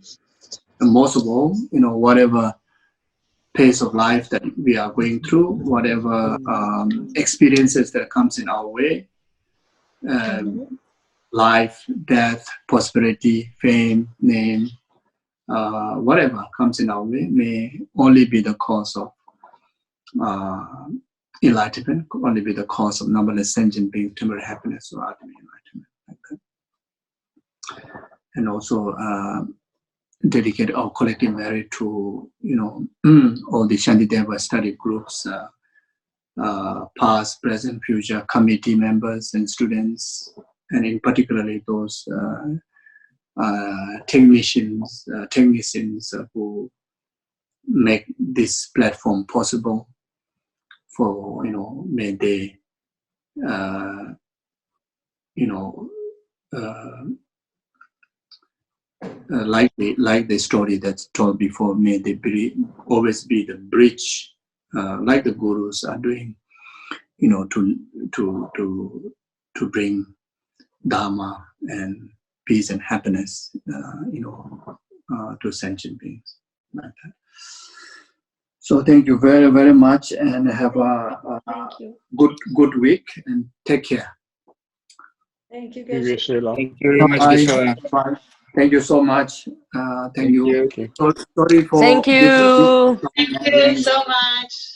And most of all, whatever pace of life that we are going through, whatever experiences that comes in our way, life, death, prosperity, fame, name, whatever comes in our way, may only be the cause of enlightenment, only be the cause of numberless sentient beings, temporary happiness or ultimate enlightenment. Like that. And also dedicate our collective merit to all the Shantideva study groups, past, present, future committee members and students, and in particularly those technicians who make this platform possible. For may they like the story that's told before, may they always be the bridge, like the Gurus are doing, to bring Dharma and peace and happiness, to sentient beings. like that. So thank you very, very much, and have a good week, and take care. Thank you, Geshe. Thank you very much, Geshe. Bye. Thank you so much. Thank you. Okay. Sorry for Thank you. Thank you so much.